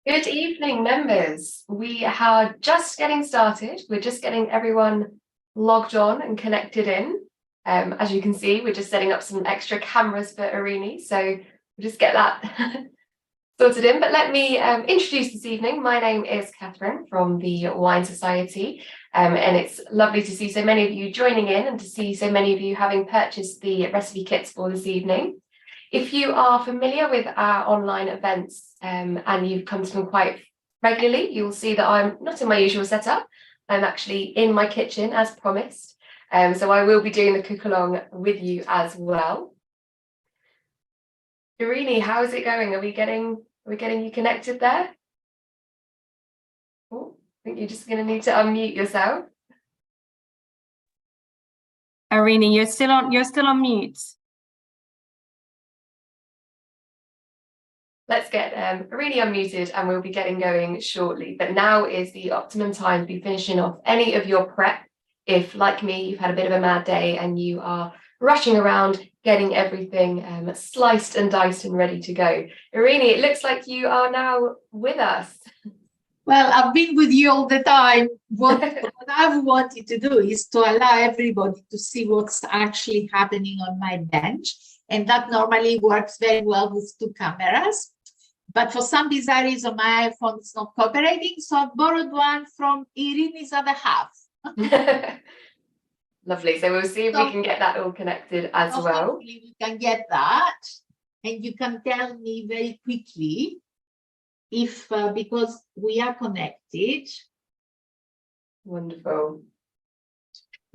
Good evening, members. We are just getting started. We're just getting everyone logged on and connected in. As you can see, we're just setting up some extra cameras for Irini, so we'll just get that sorted in. But let me introduce this evening. My name is Catherine from the Wine Society, and it's lovely to see so many of you joining in and to see so many of you having purchased the recipe kits for this evening. If you are familiar with our online events and you've come to them quite regularly, you'll see that I'm not in my usual setup. I'm actually in my kitchen as promised. So I will be doing the cook along with you as well. Irini, how is it going? Are we getting you connected there? Oh, I think you're just going to need to unmute yourself. Irini, you're still on mute. Let's get Irini unmuted and we'll be getting going shortly. But now is the optimum time to be finishing off any of your prep. If, like me, you've had a bit of a mad day and you are rushing around getting everything sliced and diced and ready to go. Irini, it looks like you are now with us. Well, I've been with you all the time. What I've wanted to do is to allow everybody to see what's actually happening on my bench. And that normally works very well with two cameras. But for some bizarre reason, my iPhone is not cooperating. So I've borrowed one from Irini's other half. Lovely. So we'll see if we can get that all connected as well. Hopefully we can get that. And you can tell me very quickly if, because we are connected. Wonderful.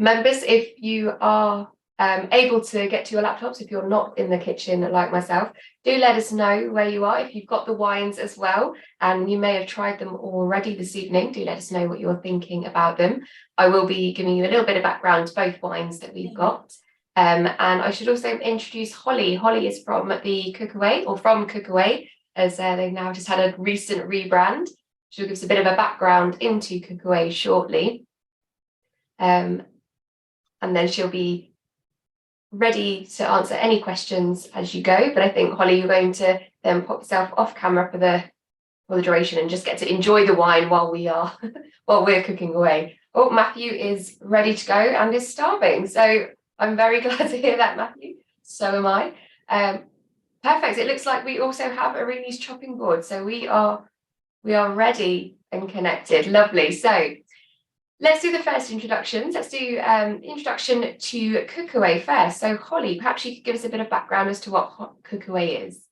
Members, if you are able to get to your laptops, if you're not in the kitchen like myself, do let us know where you are. If you've got the wines as well, and you may have tried them already this evening, do let us know what you're thinking about them. I will be giving you a little bit of background to both wines that we've got. And I should also introduce Holly. Holly is from the Cookaway, or from Cookaway, as they've now just had a recent rebrand. She'll give us a bit of a background into Cookaway shortly. And then she'll be ready to answer any questions as you go. But I think, Holly, you're going to then pop yourself off camera for the duration and just get to enjoy the wine while we're cooking away. Oh, Matthew is ready to go and is starving. So I'm very glad to hear that, Matthew. So am I. Perfect. It looks like we also have Irini's chopping board. So we are ready and connected. Lovely. So let's do the first introductions. Let's do introduction to Cookaway first. So Holly, perhaps you could give us a bit of background as to what Cookaway is.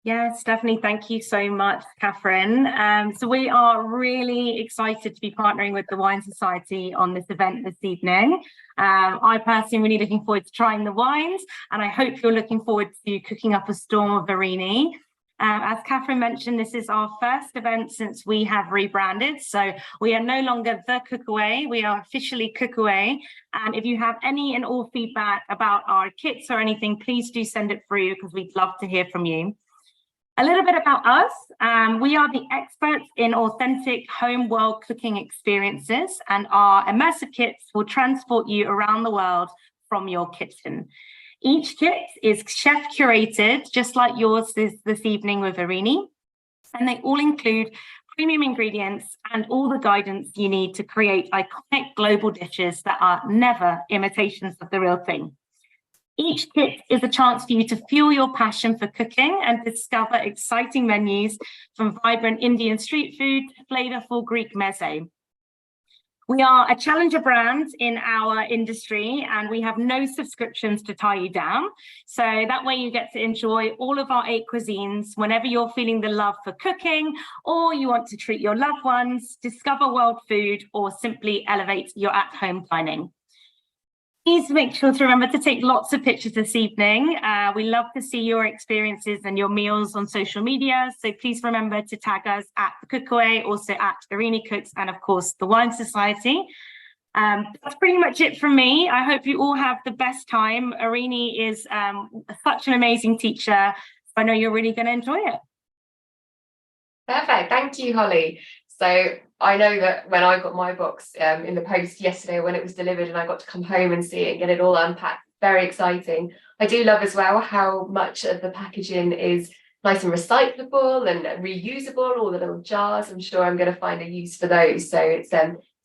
Yes, definitely. Thank you so much, Catherine. So we are really excited to be partnering with the Wine Society on this event this evening. I personally am really looking forward to trying the wines, and I hope you're looking forward to cooking up a storm of Irini. As Catherine mentioned, this is our first event since we have rebranded. So we are no longer the Cookaway, we are officially Cookaway. And if you have any and all feedback about our kits or anything, please do send it through because we'd love to hear from you. A little bit about us. We are the experts in authentic home world cooking experiences, and our immersive kits will transport you around the world from your kitchen. Each kit is chef curated, just like yours this evening with Irini, and they all include premium ingredients and all the guidance you need to create iconic global dishes that are never imitations of the real thing. Each kit is a chance for you to fuel your passion for cooking and discover exciting menus from vibrant Indian street food to flavorful Greek meze. We are a challenger brand in our industry, and we have no subscriptions to tie you down. So that way you get to enjoy all of our 8 cuisines whenever you're feeling the love for cooking, or you want to treat your loved ones, discover world food, or simply elevate your at-home dining. Please make sure to remember to take lots of pictures this evening. We love to see your experiences and your meals on social media. So please remember to tag us at the Cookaway, also at Irini Cooks, and of course, the Wine Society. That's pretty much it from me. I hope you all have the best time. Irini is such an amazing teacher. So I know you're really going to enjoy it. Perfect. Thank you, Holly. So I know that when I got my box in the post yesterday when it was delivered and I got to come home and see it and get it all unpacked, very exciting. I do love as well how much of the packaging is nice and recyclable and reusable, all the little jars. I'm sure I'm going to find a use for those. So it's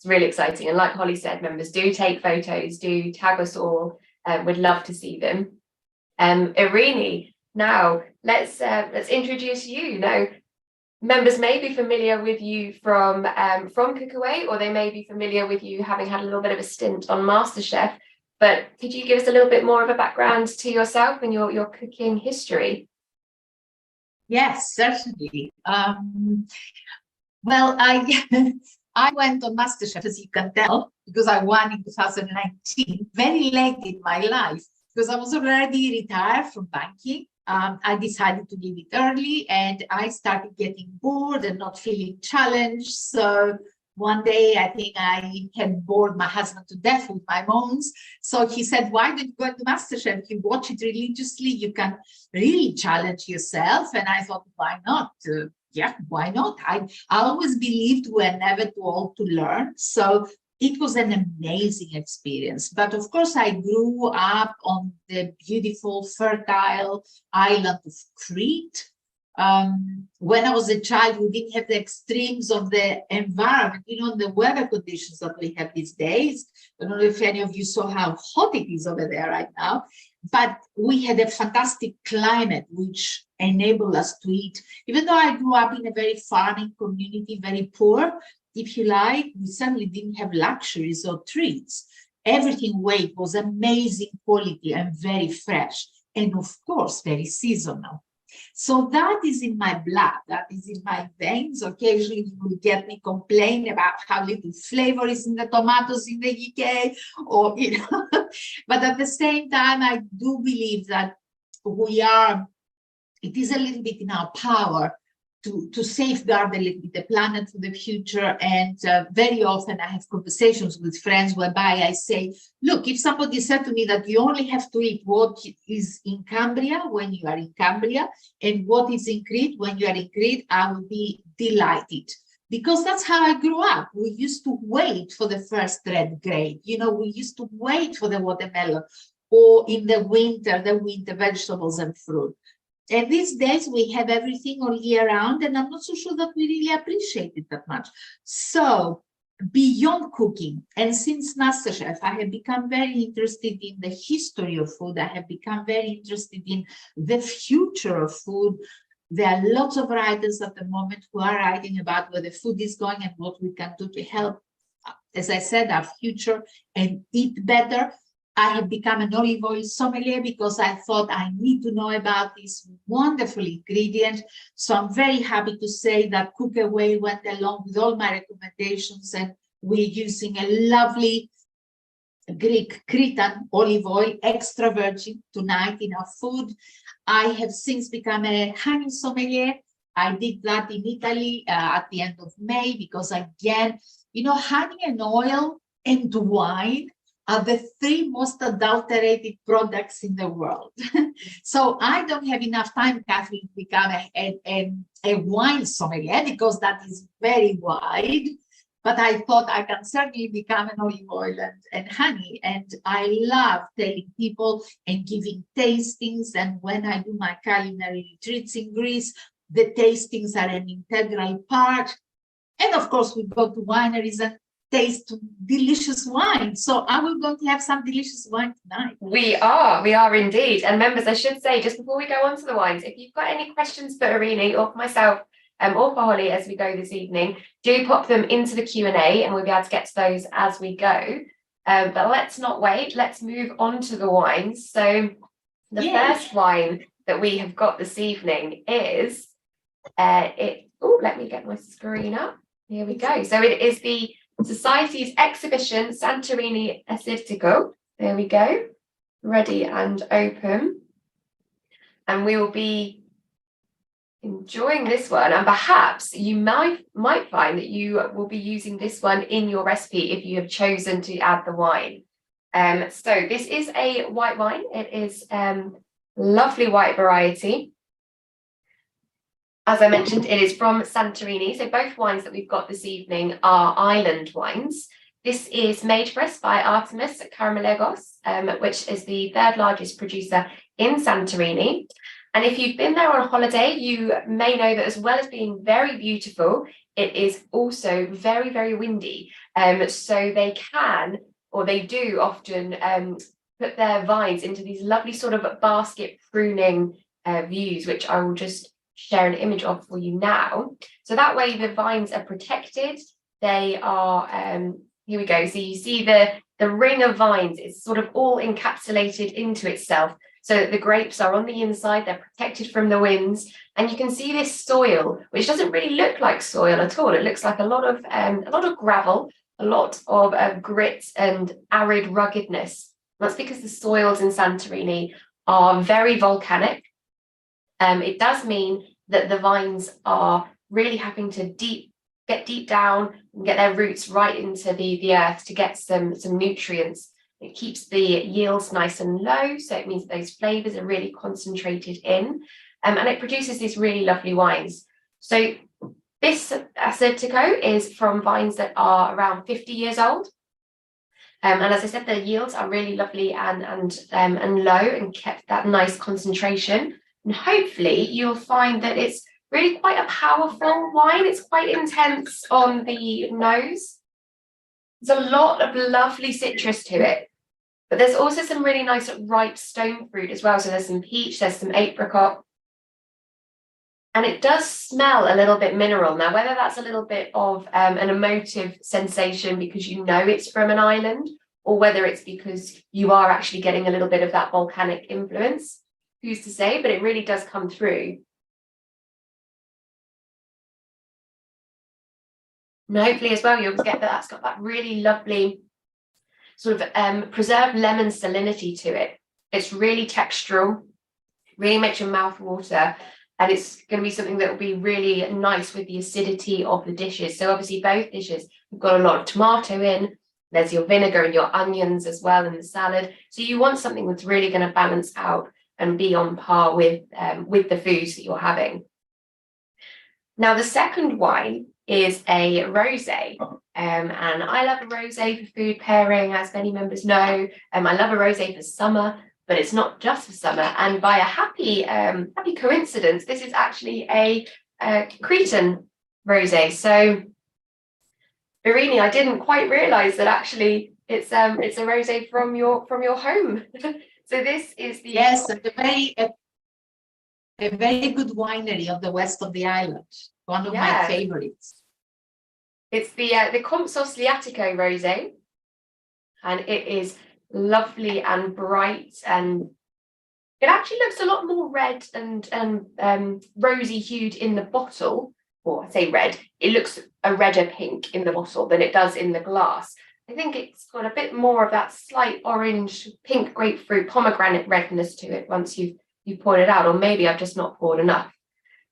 really exciting. And like Holly said, members, do take photos, do tag us all. We'd love to see them. Irini, now let's introduce you. Now, members may be familiar with you from Cookaway, or they may be familiar with you having had a little bit of a stint on MasterChef. But could you give us a little bit more of a background to yourself and your cooking history? Yes, certainly. Well, I went on MasterChef, as you can tell, because I won in 2019, very late in my life, because I was already retired from banking. I decided to leave it early, and I started getting bored and not feeling challenged. So one day, I think I had bored my husband to death with my moans. So he said, why don't you go to MasterChef? You watch it religiously, you can really challenge yourself. And I thought, why not? Yeah, why not? I always believed we're never too old to learn. So it was an amazing experience. But of course, I grew up on the beautiful, fertile island of Crete. When I was a child, we didn't have the extremes of the environment, the weather conditions that we have these days. I don't know if any of you saw how hot it is over there right now, but we had a fantastic climate, which enabled us to eat. Even though I grew up in a very farming community, very poor, if you like, we certainly didn't have luxuries or treats. Everything was amazing quality and very fresh, and of course, very seasonal. So that is in my blood, that is in my veins. Occasionally you will get me complain about how little flavor is in the tomatoes in the UK, or, but at the same time, I do believe that it is a little bit in our power to safeguard a little bit the planet for the future. And very often I have conversations with friends whereby I say, look, if somebody said to me that you only have to eat what is in Cambria when you are in Cambria and what is in Crete when you are in Crete, I would be delighted. Because that's how I grew up. We used to wait for the first red grape. We used to wait for the watermelon, or in the winter vegetables and fruit. And these days we have everything all year round, and I'm not so sure that we really appreciate it that much. So beyond cooking, and since MasterChef, I have become very interested in the history of food. I have become very interested in the future of food. There are lots of writers at the moment who are writing about where the food is going and what we can do to help, as I said, our future and eat better. I have become an olive oil sommelier because I thought I need to know about this wonderful ingredient. So I'm very happy to say that Cookaway went along with all my recommendations, and we're using a lovely Greek Cretan olive oil, extra virgin, tonight in our food. I have since become a honey sommelier. I did that in Italy at the end of May because, again, honey and oil and wine are the three most adulterated products in the world. So I don't have enough time, Catherine, to become a wine sommelier because that is very wide. But I thought I can certainly become an olive oil and honey. And I love telling people and giving tastings. And when I do my culinary retreats in Greece, the tastings are an integral part. And of course, we go to wineries and taste delicious wine. So are we going to have some delicious wine tonight? We are indeed. And members, I should say, just before we go on to the wines, if you've got any questions for Irini or for myself or for Holly as we go this evening, do pop them into the Q&A and we'll be able to get to those as we go. But let's not wait. Let's move on to the wines. So the first wine that we have got this evening is, let me get my screen up. Here we go. So it is the Society's exhibition, Santorini Assyrtiko. There we go. Ready and open. And we will be enjoying this one. And perhaps you might find that you will be using this one in your recipe if you have chosen to add the wine. So this is a white wine. It is lovely white variety. As I mentioned, it is from Santorini. So both wines that we've got this evening are island wines. This is made for us by Artemis Karavitakis, which is the third largest producer in Santorini. And if you've been there on holiday, you may know that as well as being very beautiful, it is also very, very windy. So they can, or they do often, put their vines into these lovely sort of basket pruning views, which I will just share an image of for you now. So that way the vines are protected. They are, here we go. So you see the ring of vines is sort of all encapsulated into itself. So that the grapes are on the inside, they're protected from the winds. And you can see this soil, which doesn't really look like soil at all. It looks like a lot of gravel, a lot of grit and arid ruggedness. That's because the soils in Santorini are very volcanic. It does mean that the vines are really having to get deep down and get their roots right into the earth to get some nutrients. It keeps the yields nice and low, so it means those flavors are really concentrated in, and it produces these really lovely wines. So this Assyrtiko is from vines that are around 50 years old. And as I said, the yields are really lovely and low and kept that nice concentration. And hopefully you'll find that it's really quite a powerful wine. It's quite intense on the nose. There's a lot of lovely citrus to it, but there's also some really nice ripe stone fruit as well. So there's some peach, there's some apricot, and it does smell a little bit mineral. Now, whether that's a little bit of an emotive sensation because you know it's from an island, or whether it's because you are actually getting a little bit of that volcanic influence, who's to say, but it really does come through. And hopefully as well, you'll get that that's got that really lovely sort of preserved lemon salinity to it. It's really textural, really makes your mouth water, and it's going to be something that will be really nice with the acidity of the dishes. So obviously both dishes have got a lot of tomato in, there's your vinegar and your onions as well in the salad. So you want something that's really going to balance out and be on par with the foods that you're having. Now, the second wine is a rosé, and I love a rosé for food pairing, as many members know. I love a rosé for summer, but it's not just for summer. And by a happy coincidence, this is actually a Cretan rosé. So, Irini, I didn't quite realise that actually it's a rosé from your home. So this is the a very good winery of the west of the island. One of my favorites. It's the Kompsos Liatiko Rosé, and it is lovely and bright, and it actually looks a lot more red and rosy hued in the bottle. Or I say red, it looks a redder pink in the bottle than it does in the glass. I think it's got a bit more of that slight orange, pink grapefruit, pomegranate redness to it once you've poured it out, or maybe I've just not poured enough.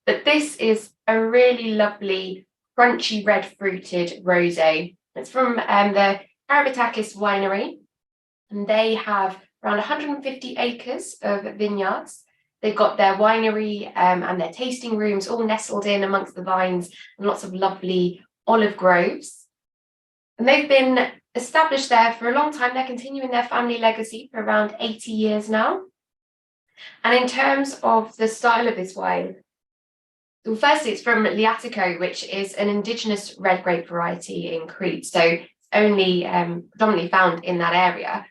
But this is a really lovely, crunchy, red fruited rosé. It's from the Karavitakis winery, and they have around 150 acres of vineyards. They've got their winery and their tasting rooms all nestled in amongst the vines, and lots of lovely olive groves. And they've been established there for a long time. They're continuing their family legacy for around 80 years now. And in terms of the style of this wine, well, firstly, it's from Liatiko, which is an indigenous red grape variety in Crete. So it's only predominantly found in that area.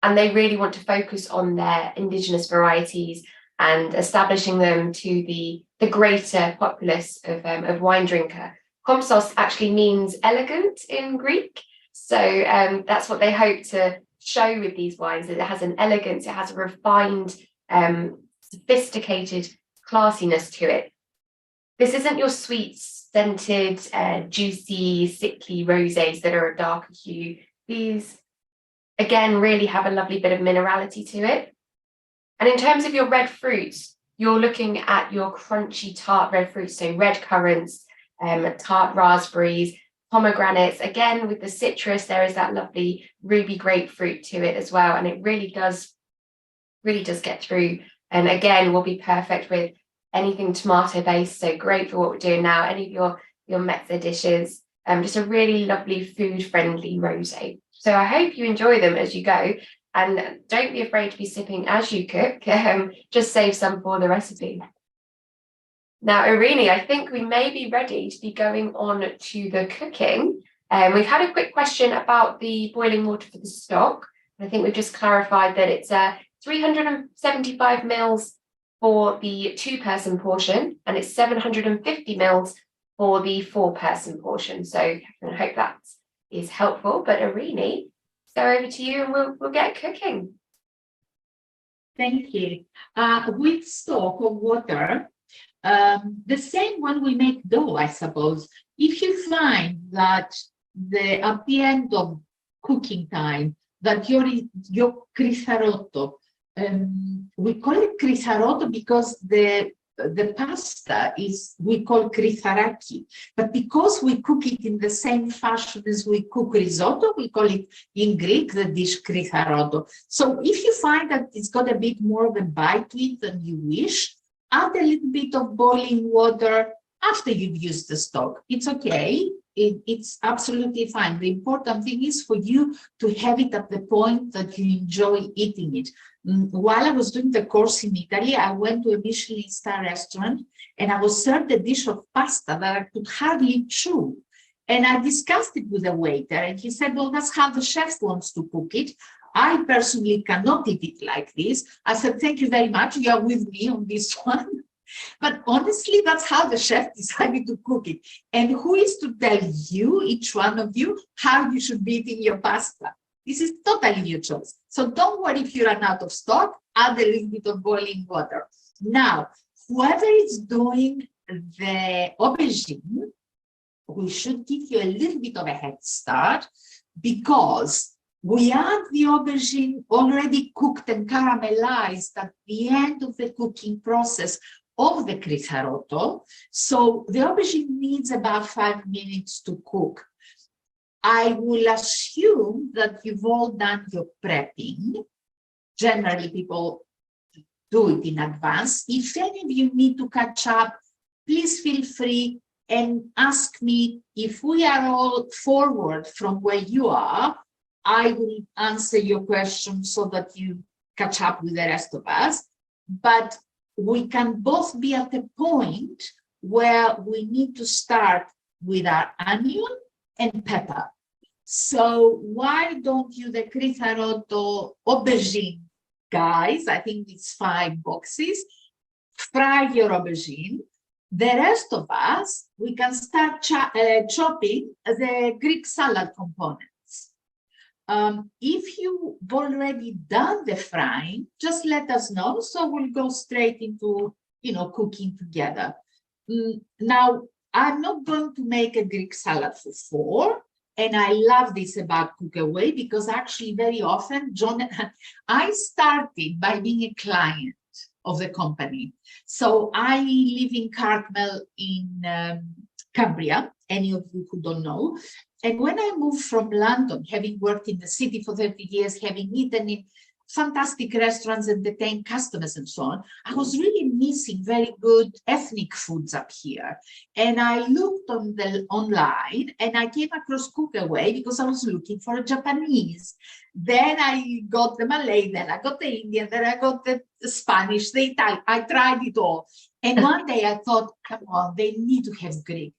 And they really want to focus on their indigenous varieties and establishing them to the greater populace of wine drinker. Kompsos actually means elegant in Greek. So that's what they hope to show with these wines, that it has an elegance, it has a refined, sophisticated classiness to it. This isn't your sweet, scented, juicy, sickly rosés that are a darker hue. These, again, really have a lovely bit of minerality to it. And in terms of your red fruits, you're looking at your crunchy, tart red fruits, so red currants, tart raspberries, pomegranates. Again, with the citrus, there is that lovely ruby grapefruit to it as well. And it really does get through. And again, will be perfect with anything tomato based, so great for what we're doing now, any of your mezza dishes. Just a really lovely food friendly rosé. So I hope you enjoy them as you go. And don't be afraid to be sipping as you cook. Just save some for the recipe. Now, Irini, I think we may be ready to be going on to the cooking. We've had a quick question about the boiling water for the stock. I think we've just clarified that it's 375 mils for the 2-person portion, and it's 750 mils for the 4-person portion. So I hope that is helpful. But Irini, go over to you and we'll get cooking. Thank you. With stock of water, the same when we make dough, I suppose. If you find that at the end of cooking time, that your Kritharoto, we call it Kritharoto because the pasta is, we call Kritharakis, but because we cook it in the same fashion as we cook risotto, we call it in Greek the dish Kritharoto. So if you find that it's got a bit more of a bite to it than you wish, add a little bit of boiling water after you've used the stock. It's okay. It's absolutely fine. The important thing is for you to have it at the point that you enjoy eating it. While I was doing the course in Italy, I went to a Michelin star restaurant and I was served a dish of pasta that I could hardly chew. And I discussed it with the waiter and he said, well, that's how the chef wants to cook it. I personally cannot eat it like this. I said, thank you very much. You are with me on this one. But honestly, that's how the chef decided to cook it. And who is to tell you, each one of you, how you should be eating your pasta? This is totally your choice. So don't worry if you run out of stock, add a little bit of boiling water. Now, whoever is doing the aubergine, we should give you a little bit of a head start because we add the aubergine already cooked and caramelized at the end of the cooking process of the Kritharoto. So the aubergine needs about 5 minutes to cook. I will assume that you've all done your prepping. Generally, people do it in advance. If any of you need to catch up, please feel free and ask me. If we are all forward from where you are, I will answer your question so that you catch up with the rest of us. But we can both be at a point where we need to start with our onion and pepper. So why don't you, the Kritharoto aubergine guys, I think it's 5 boxes, fry your aubergine. The rest of us, we can start chopping the Greek salad components. If you've already done the frying, just let us know. So we'll go straight into, cooking together. Now, I'm not going to make a Greek salad for 4. And I love this about Cookaway because actually very often, I started by being a client of the company. So I live in Cartmel in Cumbria, any of you who don't know. And when I moved from London, having worked in the city for 30 years, having eaten in fantastic restaurants, entertained customers and so on, I was really missing very good ethnic foods up here. And I looked online and I came across Cookaway because I was looking for a Japanese. Then I got the Malay, then I got the Indian, then I got the Spanish, the Italian. I tried it all. And one day I thought, come on, they need to have Greek.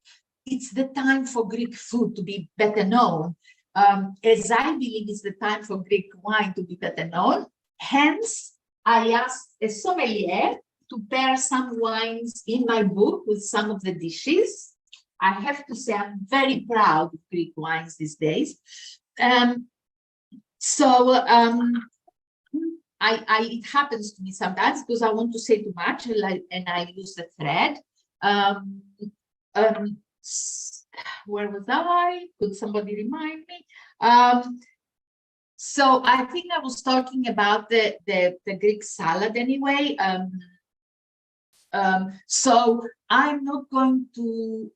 It's the time for Greek food to be better known. As I believe it's the time for Greek wine to be better known. Hence, I asked a sommelier to pair some wines in my book with some of the dishes. I have to say I'm very proud of Greek wines these days. It happens to me sometimes because I want to say too much and I lose the thread. Where was I? Could somebody remind me? So I think I was talking about the Greek salad anyway. So I'm not going to.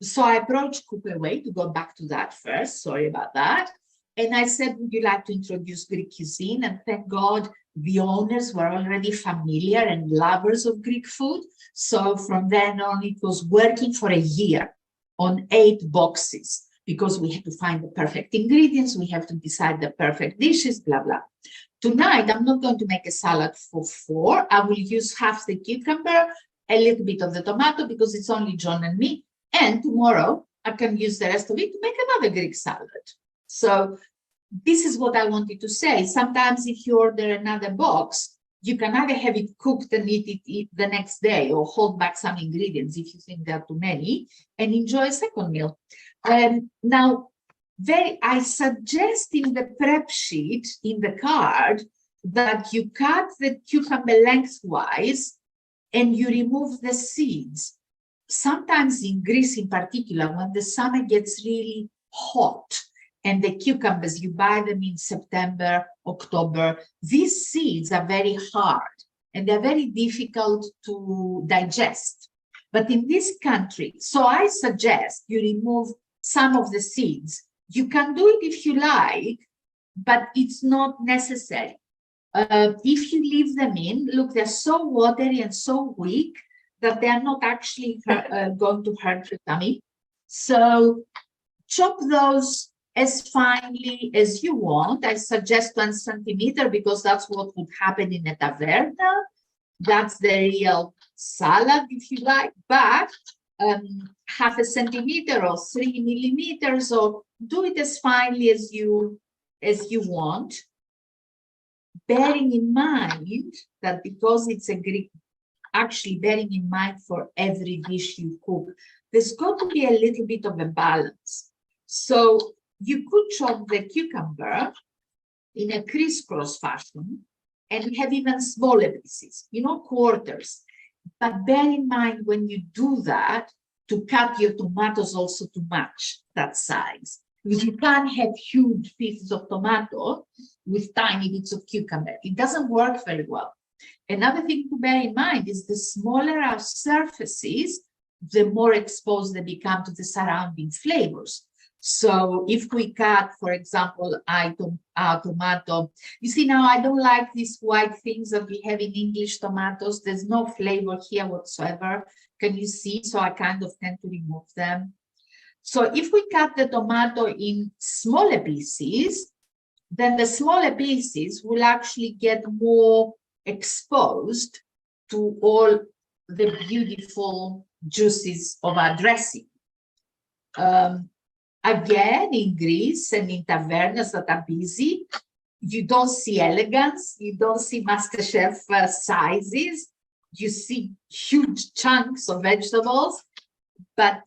So I approached Cookaway to go back to that first. Sorry about that. And I said, would you like to introduce Greek cuisine? And thank God the owners were already familiar and lovers of Greek food. So from then on, it was working for a year on 8 boxes because we had to find the perfect ingredients. We have to decide the perfect dishes, blah, blah. Tonight, I'm not going to make a salad for 4. I will use half the cucumber, a little bit of the tomato because it's only John and me. And tomorrow, I can use the rest of it to make another Greek salad. So this is what I wanted to say. Sometimes if you order another box, you can either have it cooked and eat it the next day or hold back some ingredients if you think there are too many and enjoy a second meal. Now, I suggest in the prep sheet, in the card, that you cut the cucumber lengthwise and you remove the seeds. Sometimes in Greece in particular, when the summer gets really hot and the cucumbers, you buy them in September, October, these seeds are very hard and they're very difficult to digest. But in this country, so I suggest you remove some of the seeds. You can do it if you like, but it's not necessary. If you leave them in, look, they're so watery and so weak that they are not actually going to hurt your tummy. So chop those as finely as you want. I suggest 1 centimeter because that's what would happen in a taverna. That's the real salad, if you like, but half a centimeter or 3 millimeters, or do it as finely as you want, bearing in mind that because it's a Greek, actually bearing in mind for every dish you cook, there's got to be a little bit of a balance. So you could chop the cucumber in a crisscross fashion and have even smaller pieces, quarters. But bear in mind when you do that, to cut your tomatoes also to match that size. Because you can't have huge pieces of tomato with tiny bits of cucumber. It doesn't work very well. Another thing to bear in mind is the smaller our surfaces, the more exposed they become to the surrounding flavors. So if we cut, for example, our tomato, you see now I don't like these white things that we have in English tomatoes. There's no flavor here whatsoever. Can you see? So I kind of tend to remove them. So if we cut the tomato in smaller pieces, then the smaller pieces will actually get more exposed to all the beautiful juices of our dressing. Again, in Greece and in tavernas that are busy, you don't see elegance, you don't see MasterChef sizes, you see huge chunks of vegetables, but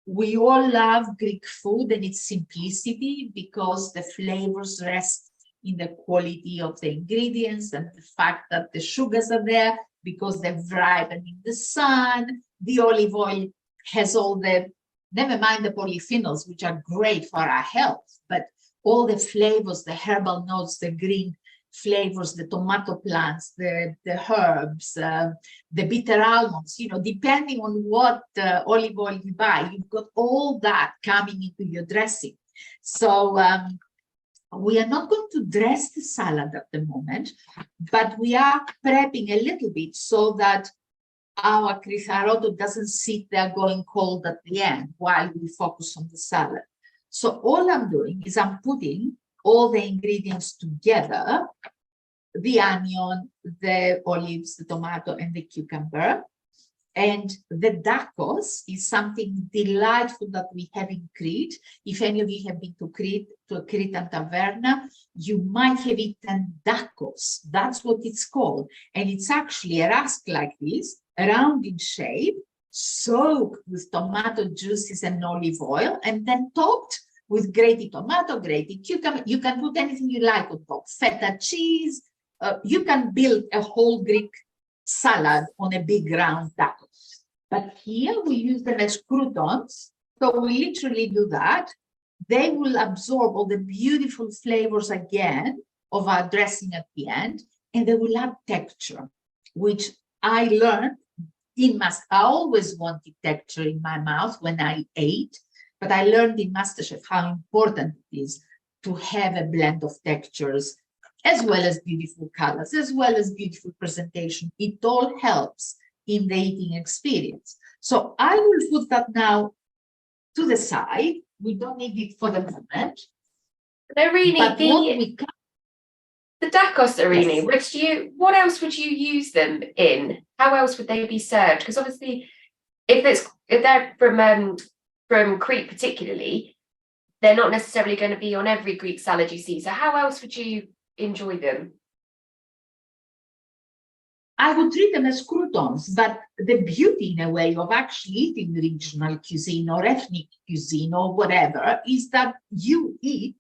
we all love Greek food and its simplicity because the flavors rest in the quality of the ingredients and the fact that the sugars are there because they've ripened in the sun. The olive oil has all the, never mind the polyphenols, which are great for our health, but all the flavors, the herbal notes, the green flavors, the tomato plants, the herbs, the bitter almonds, depending on what olive oil you buy, you've got all that coming into your dressing. So we are not going to dress the salad at the moment, but we are prepping a little bit so that our Kritharoto doesn't sit there going cold at the end while we focus on the salad. So all I'm doing is I'm putting all the ingredients together, the onion, the olives, the tomato, and the cucumber. And the Dakos is something delightful that we have in Crete. If any of you have been to Crete, to a Cretan taverna, you might have eaten Dakos. That's what it's called. And it's actually a rusk like this, round in shape, soaked with tomato juices and olive oil, and then topped with grated tomato, grated cucumber. You can put anything you like on top, feta cheese. You can build a whole Greek salad on a big round taco. But here we use them as croutons. So we literally do that. They will absorb all the beautiful flavors again of our dressing at the end, and they will add texture, which I learned I always wanted texture in my mouth when I ate, but I learned in MasterChef how important it is to have a blend of textures, as well as beautiful colors, as well as beautiful presentation. It all helps in the eating experience. So I will put that now to the side. We don't need it for the moment. Irini, The Dakos, Irini, what else would you use them in? How else would they be served? Because obviously, if they're from Crete particularly, they're not necessarily going to be on every Greek salad you see. So how else would you enjoy them? I would treat them as croutons, but the beauty in a way of actually eating regional cuisine or ethnic cuisine or whatever is that you eat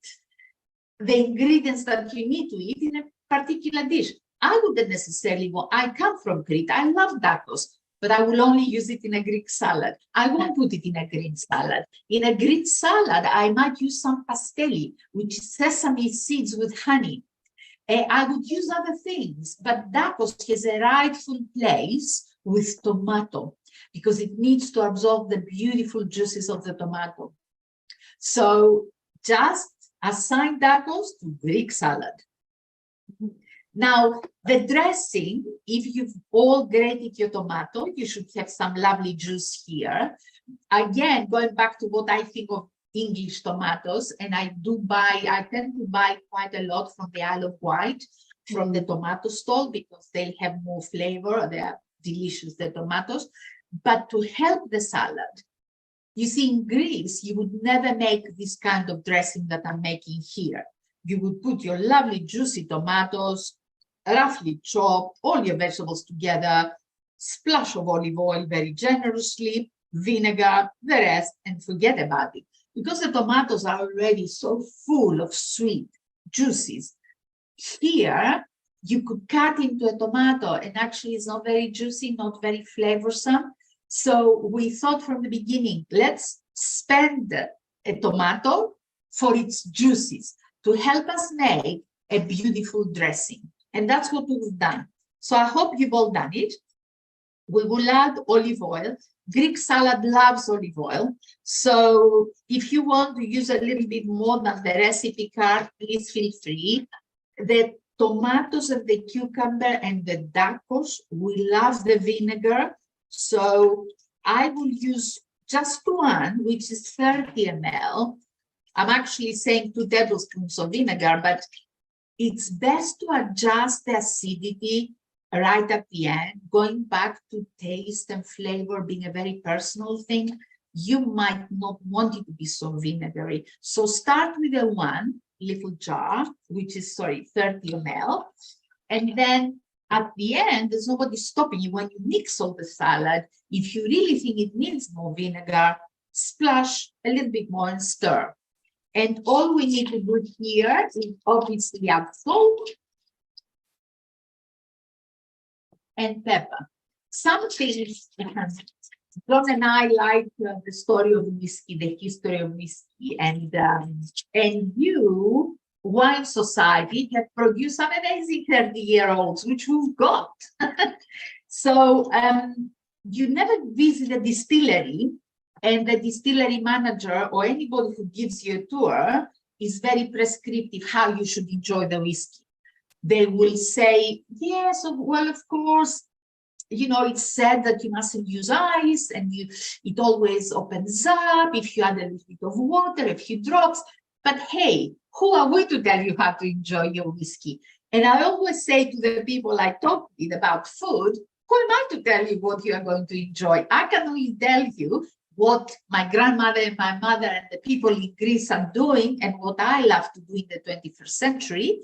the ingredients that you need to eat in a particular dish. I wouldn't necessarily I come from Crete, I love Dakos, but I will only use it in a Greek salad. I won't put it in a green salad. In a Greek salad, I might use some pastelli, which is sesame seeds with honey. I would use other things, but Dakos has a rightful place with tomato because it needs to absorb the beautiful juices of the tomato. So just assign Dakos to Greek salad. Now, the dressing, if you've all grated your tomato, you should have some lovely juice here. Again, going back to what I think of English tomatoes, and I tend to buy quite a lot from the Isle of Wight, from the tomato stall, because they have more flavor. They are delicious, the tomatoes. But to help the salad, you see, in Greece, you would never make this kind of dressing that I'm making here. You would put your lovely juicy tomatoes, roughly chopped, all your vegetables together, splash of olive oil very generously, vinegar, the rest, and forget about it. Because the tomatoes are already so full of sweet juices, here you could cut into a tomato and actually it's not very juicy, not very flavorsome. So we thought from the beginning, let's spend a tomato for its juices to help us make a beautiful dressing. And that's what we've done. So I hope you've all done it. We will add olive oil. Greek salad loves olive oil. So if you want to use a little bit more than the recipe card, please feel free. The tomatoes and the cucumber and the Dakos, we love the vinegar. So I will use just one, which is 30 ml. I'm actually saying 2 tablespoons of vinegar, but it's best to adjust the acidity right at the end, going back to taste and flavor being a very personal thing. You might not want it to be so vinegary. So start with a 1 little jar, which is, 30 ml. And then at the end, there's nobody stopping you when you mix all the salad. If you really think it needs more vinegar, splash a little bit more and stir. And all we need to do here is obviously add salt and pepper. Some things, John and I like the story of whiskey, the history of whiskey, and you, Wine Society, have produced some amazing 30-year-olds, which we've got. So you never visit a distillery, and the distillery manager or anybody who gives you a tour is very prescriptive how you should enjoy the whiskey. They will say, yes, well, of course, you know, it's said that you mustn't use ice and it always opens up if you add a little bit of water, a few drops. But hey, who are we to tell you how to enjoy your whiskey? And I always say to the people I talk with about food, who am I to tell you what you are going to enjoy? I can only tell you what my grandmother and my mother and the people in Greece are doing and what I love to do in the 21st century.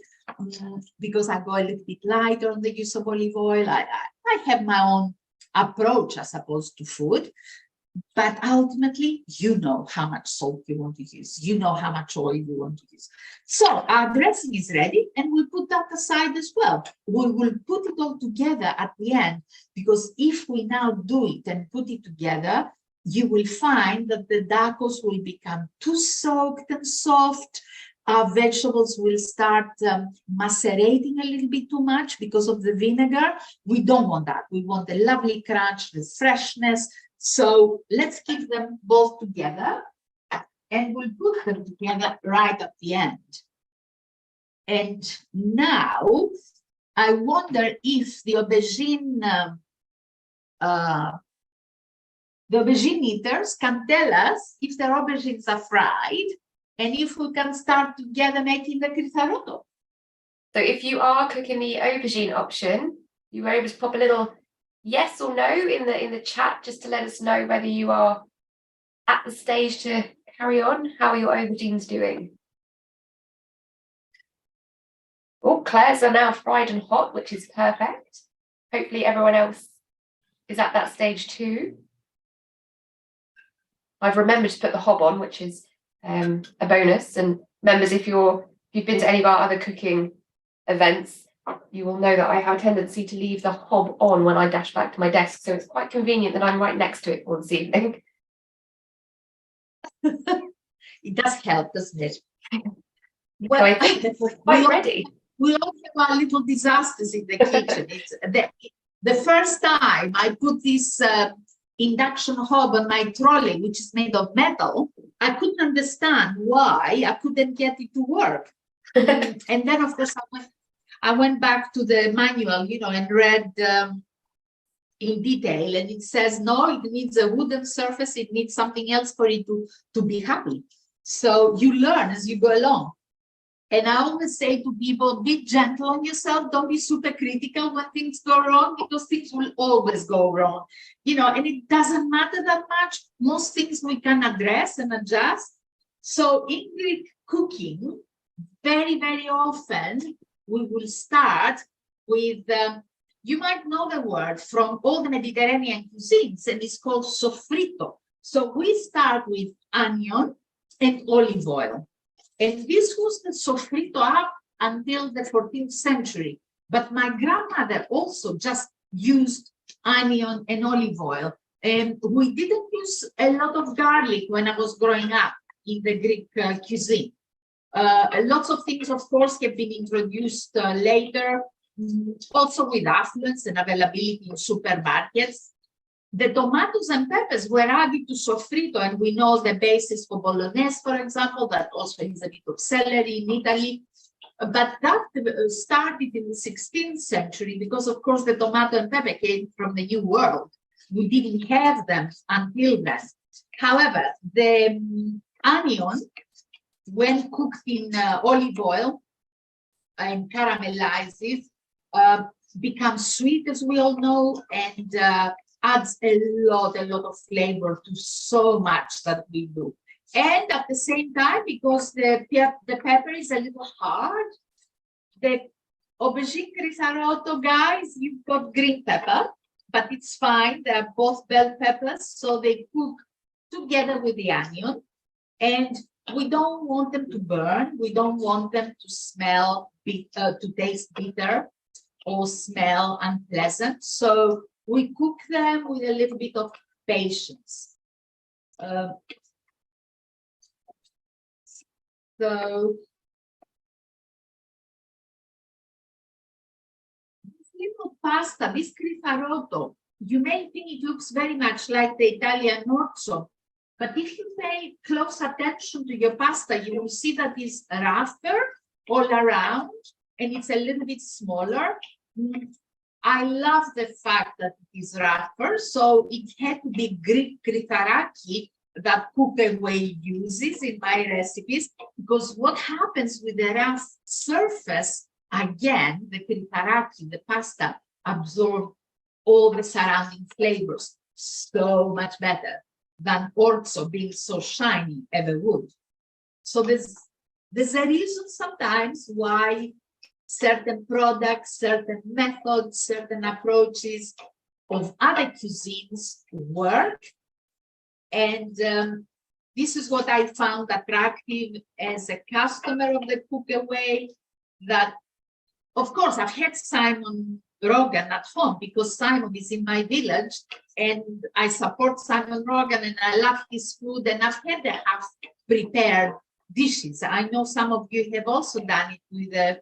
Because I go a little bit lighter on the use of olive oil. I have my own approach, I suppose, to food. But ultimately, you know how much salt you want to use. You know how much oil you want to use. So our dressing is ready, and we'll put that aside as well. We will put it all together at the end, because if we now do it and put it together, you will find that the Dakos will become too soaked and soft. Our vegetables will start macerating a little bit too much because of the vinegar. We don't want that. We want the lovely crunch, the freshness. So let's keep them both together, and we'll put them together right at the end. And now I wonder if the aubergine eaters can tell us if the aubergines are fried, and if we can start together making the Kritharoto. So if you are cooking the aubergine option, you were able to pop a little yes or no in the chat just to let us know whether you are at the stage to carry on, how your aubergine's doing. Oh, Claire's are now fried and hot, which is perfect. Hopefully everyone else is at that stage too. I've remembered to put the hob on, which is a bonus. And members, if you've been to any of our other cooking events, you will know that I have a tendency to leave the hob on when I dash back to my desk. So it's quite convenient that I'm right next to it for this evening. It does help, doesn't it? Well, so I think we're quite ready. We all have our little disasters in the kitchen. It's the first time I put this induction hob on my trolley, which is made of metal, I couldn't understand why I couldn't get it to work. And then, of course, I went back to the manual, and read in detail, and it says, no, it needs a wooden surface, it needs something else for it to be happy. So you learn as you go along. And I always say to people, be gentle on yourself. Don't be super critical when things go wrong, because things will always go wrong. And it doesn't matter that much. Most things we can address and adjust. So in Greek cooking, very, very often, we will start with, you might know the word from all the Mediterranean cuisines, and it's called sofrito. So we start with onion and olive oil. And this was the sofrito up until the 14th century. But my grandmother also just used onion and olive oil. And we didn't use a lot of garlic when I was growing up in the Greek cuisine. Lots of things, of course, have been introduced later, also with affluence and availability in supermarkets. The tomatoes and peppers were added to sofrito, and we know the basis for bolognese, for example, that also has a bit of celery in Italy. But that started in the 16th century because, of course, the tomato and pepper came from the New World. We didn't have them until then. However, the onion, when cooked in olive oil and caramelizes, becomes sweet, as we all know, and adds a lot of flavor to so much that we do. And at the same time, because the pepper is a little hard, the aubergine Kritharoto guys, you've got green pepper, but it's fine. They're both bell peppers, so they cook together with the onion. And we don't want them to burn. We don't want them to smell bitter, to taste bitter or smell unpleasant. So we cook them with a little bit of patience. So this little pasta, this Kritharoto, you may think it looks very much like the Italian orzo, but if you pay close attention to your pasta, you will see that it's rougher all around, and it's a little bit smaller. I love the fact that it is rougher, so it had to be Greek Kritharoto that Cookaway uses in my recipes, because what happens with the rough surface, again, the Kritharoto, the pasta, absorb all the surrounding flavors so much better than orzo being so shiny ever would. So there's a reason sometimes why certain products, certain methods, certain approaches of other cuisines work. And this is what I found attractive as a customer of the Cookaway, that, of course, I've had Simon Rogan at home because Simon is in my village and I support Simon Rogan and I love his food, and I've had the half-prepared dishes. I know some of you have also done it with the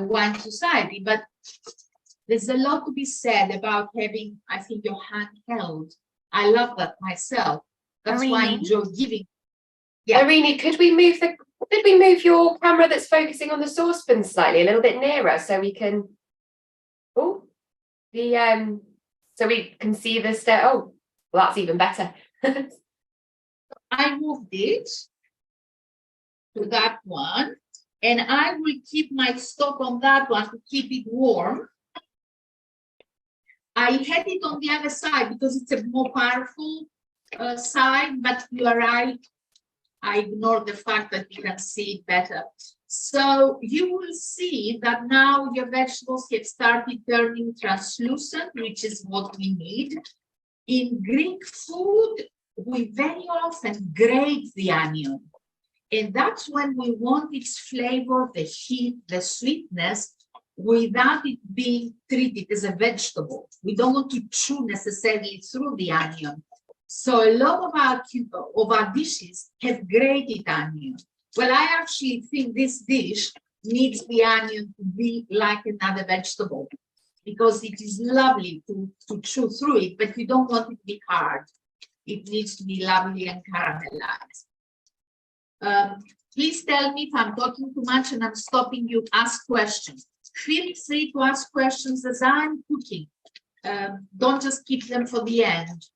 Wine Society, but there's a lot to be said about having, I think, your hand held. I love that myself. That's why I enjoy giving. Yeah. Irini, could we move your camera that's focusing on the saucepan slightly a little bit nearer so we can so we can see the stir? Oh, well, that's even better. I moved it to that one. And I will keep my stock on that one to keep it warm. I had it on the other side because it's a more powerful side, but you are right. I ignore the fact that you can see it better. So you will see that now your vegetables have started turning translucent, which is what we need. In Greek food, we very often grate the onion. And that's when we want its flavor, the heat, the sweetness, without it being treated as a vegetable. We don't want to chew necessarily through the onion. So a lot of our dishes have grated onion. Well, I actually think this dish needs the onion to be like another vegetable because it is lovely to chew through it, but you don't want it to be hard. It needs to be lovely and caramelized. Please tell me if I'm talking too much and I'm stopping you, ask questions. Feel free to ask questions as I'm cooking. Don't just keep them for the end.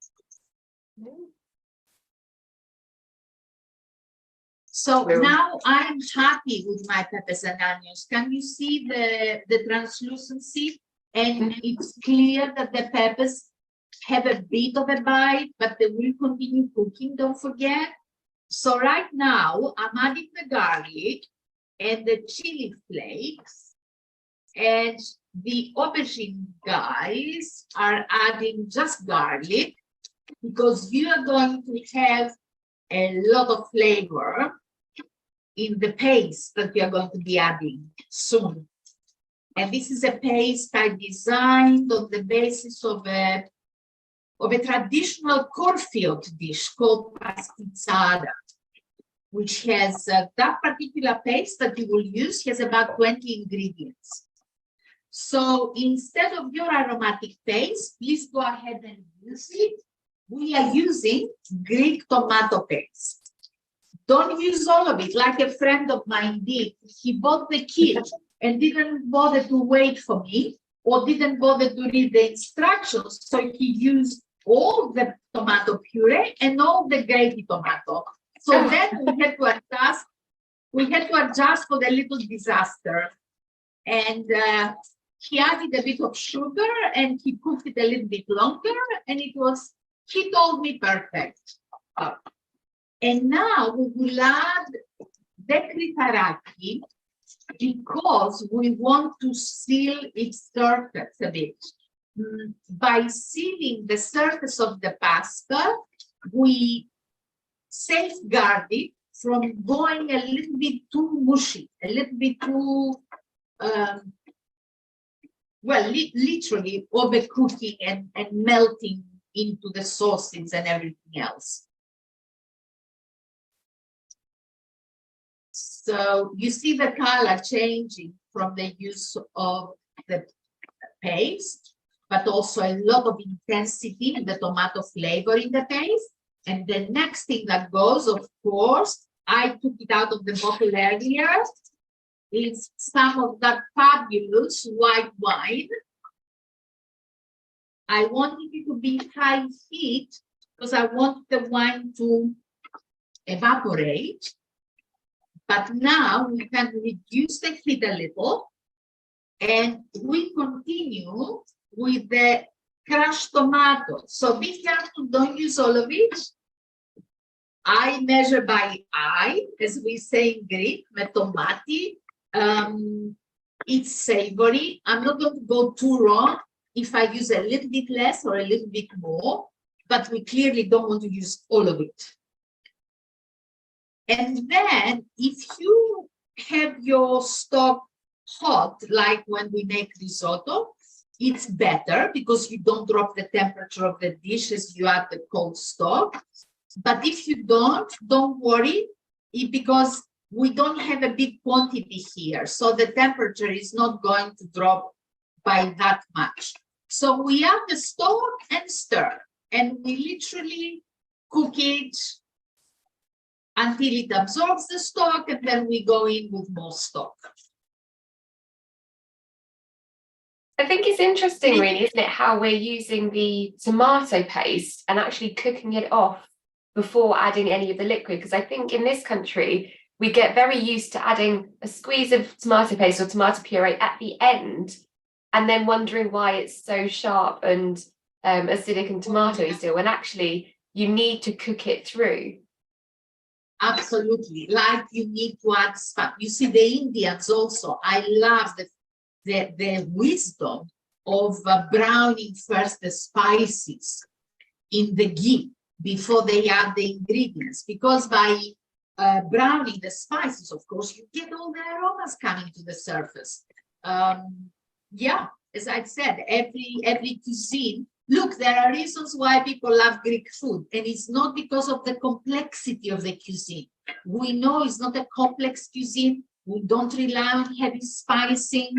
So now I'm happy with my peppers and onions. Can you see the translucency? And it's clear that the peppers have a bit of a bite, but they will continue cooking, don't forget. So right now, I'm adding the garlic and the chili flakes, and the aubergine guys are adding just garlic because you are going to have a lot of flavor in the paste that we are going to be adding soon. And this is a paste I designed on the basis of a traditional Corfield dish called pastizzada, which has that particular paste that you will use has about 20 ingredients. So instead of your aromatic paste, please go ahead and use it. We are using Greek tomato paste. Don't use all of it, like a friend of mine did. He bought the kit and didn't bother to wait for me or didn't bother to read the instructions. So he used all the tomato puree and all the grated tomato. So then we had to adjust. We had to adjust for the little disaster. And he added a bit of sugar and he cooked it a little bit longer. And it was, he told me, perfect. And now we will add the Kritharoto because we want to seal its surface a bit. By sealing the surface of the pasta, we safeguard it from going a little bit too mushy, a little bit too, well, literally overcooking and melting into the sauces and everything else. So you see the color changing from the use of the paste, but also a lot of intensity in the tomato flavor in the paste. And the next thing that goes, of course, I took it out of the bottle earlier, is some of that fabulous white wine. I wanted it to be high heat because I want the wine to evaporate. But now we can reduce the heat a little and we continue with the crushed tomato. So be careful, don't use all of it. I measure by eye, as we say in Greek, με τομάτι. It's savory. I'm not going to go too wrong if I use a little bit less or a little bit more, but we clearly don't want to use all of it. And then if you have your stock hot, like when we make risotto, it's better because you don't drop the temperature of the dish as you add the cold stock. But if you don't worry, because we don't have a big quantity here, so the temperature is not going to drop by that much. So we add the stock and stir, and we literally cook it until it absorbs the stock, and then we go in with more stock. I think it's interesting, really, isn't it, how we're using the tomato paste and actually cooking it off before adding any of the liquid, because I think in this country we get very used to adding a squeeze of tomato paste or tomato puree at the end, and then wondering why it's so sharp and acidic and tomatoey still, when actually you need to cook it through. Absolutely, like you need to add spice. You see, the Indians also, I love the wisdom of browning first the spices in the ghee before they add the ingredients, because by browning the spices, of course, you get all the aromas coming to the surface. Yeah, as I said, every cuisine. Look, there are reasons why people love Greek food, and it's not because of the complexity of the cuisine. We know it's not a complex cuisine. We don't rely on heavy spicing.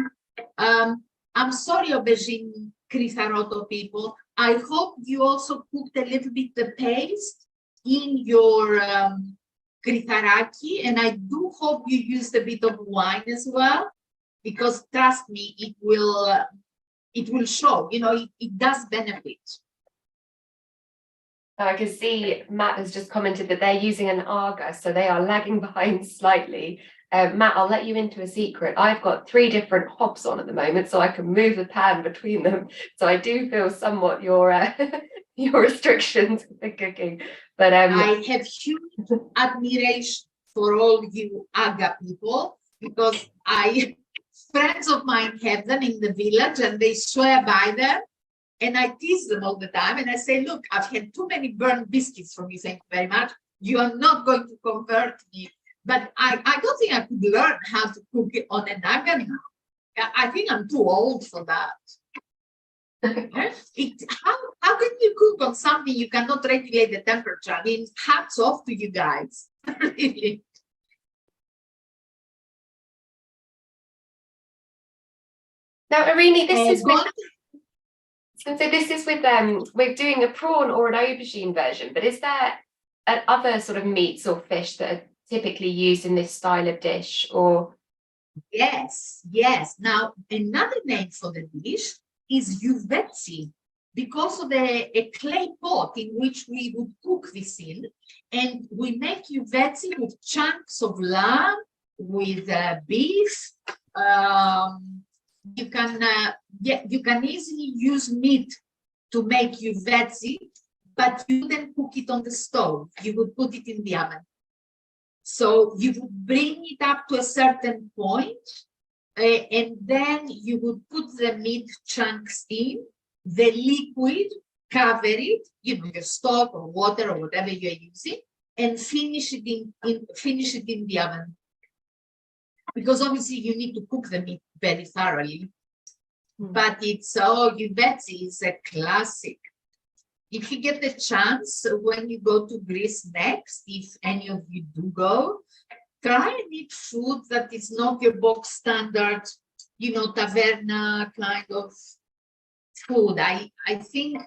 I'm sorry, aubergine Kritharoto people. I hope you also cooked a little bit the paste in your Kritharaki, and I do hope you used a bit of wine as well, because trust me, it will show, you know, it does benefit. I can see Matt has just commented that they're using an Arga, so they are lagging behind slightly. Matt, I'll let you into a secret. I've got 3 different hobs on at the moment, so I can move the pan between them. So I do feel somewhat your restrictions with cooking. But I have huge admiration for all you Aga people, because friends of mine have them in the village and they swear by them, and I tease them all the time, and I say, look, I've had too many burnt biscuits from you, thank you very much. You are not going to convert me. But I don't think I could learn how to cook it on an Aga now. I think I'm too old for that. How can you cook on something you cannot regulate the temperature? I mean, hats off to you guys. Really. Now, Irini, this is with we're doing a prawn or an aubergine version, but is there other sort of meats or fish that are typically used in this style of dish? Or yes. Now, another name for the dish is yuvetsi, because of a clay pot in which we would cook this in, and we make yuvetsi with chunks of lamb, with beef. You can easily use meat to make yuvetsi, but you wouldn't cook it on the stove. You would put it in the oven. So you would bring it up to a certain point, and then you would put the meat chunks in, the liquid, cover it, you know, your stock or water or whatever you're using, and finish it in the oven. Because obviously you need to cook the meat very thoroughly. But yuvetsi is a classic. If you get the chance, when you go to Greece next, if any of you do go, try and eat food that is not your box standard, you know, taverna kind of food. I think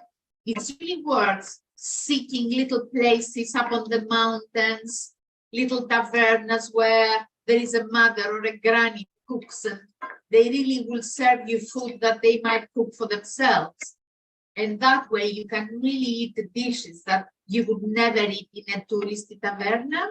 it's really worth seeking little places up on the mountains, little tavernas where there is a mother or a granny who cooks, and they really will serve you food that they might cook for themselves. And that way you can really eat the dishes that you would never eat in a touristy taverna.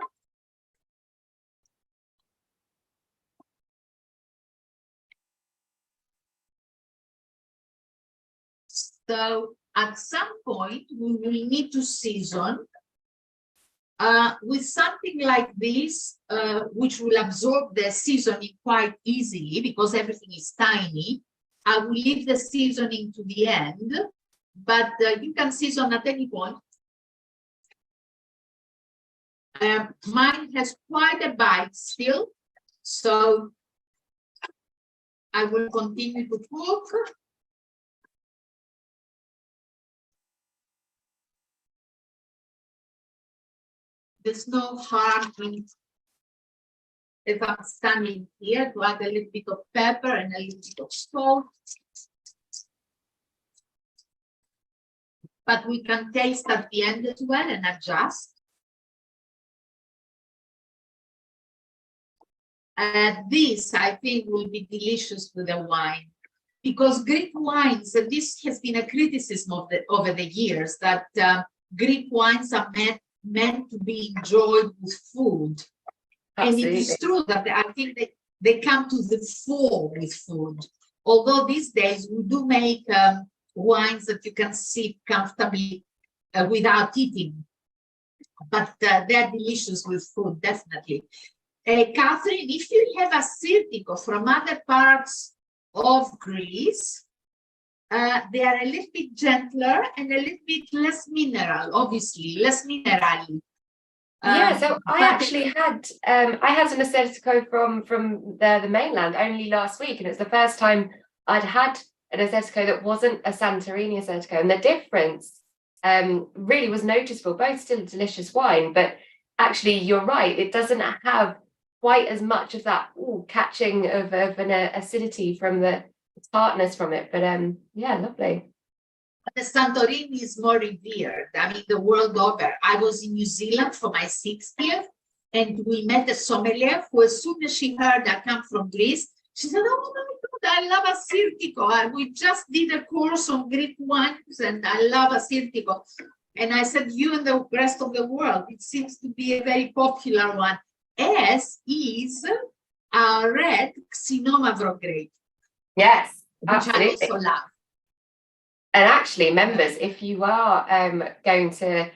So at some point we will need to season with something like this, which will absorb the seasoning quite easily because everything is tiny. I will leave the seasoning to the end, but you can season at any point. Mine has quite a bite still, so I will continue to cook. There's no harm in, if I'm standing here, to add a little bit of pepper and a little bit of salt. But we can taste at the end as well and adjust. This, I think, will be delicious with the wine. Because Greek wines, and this has been a criticism of over the years, that Greek wines are meant to be enjoyed with food. And it is true that I think they come to the fore with food. Although these days we do make wines that you can sip comfortably without eating, but they're delicious with food, definitely. Catherine, if you have Assyrtiko from other parts of Greece, they are a little bit gentler and a little bit less mineral, obviously, less minerally. So I actually had I had an Assyrtiko from the mainland only last week, and it's the first time I'd had an Assyrtiko that wasn't a Santorini Assyrtiko, and the difference really was noticeable. Both still a delicious wine, but actually you're right, it doesn't have quite as much of that catching of an acidity from the tartness from it. But yeah, lovely. The Santorini is more revered, I mean, the world over. I was in New Zealand for my 60th, and we met a sommelier who, as soon as she heard I come from Greece, she said, "Oh my God, I love Assyrtiko. We just did a course on Greek wines, and I love Assyrtiko." And I said, "You and the rest of the world, it seems to be a very popular one, as is a red Xenomavro grape." Yes, which absolutely. I also love. And actually, members, if you are going to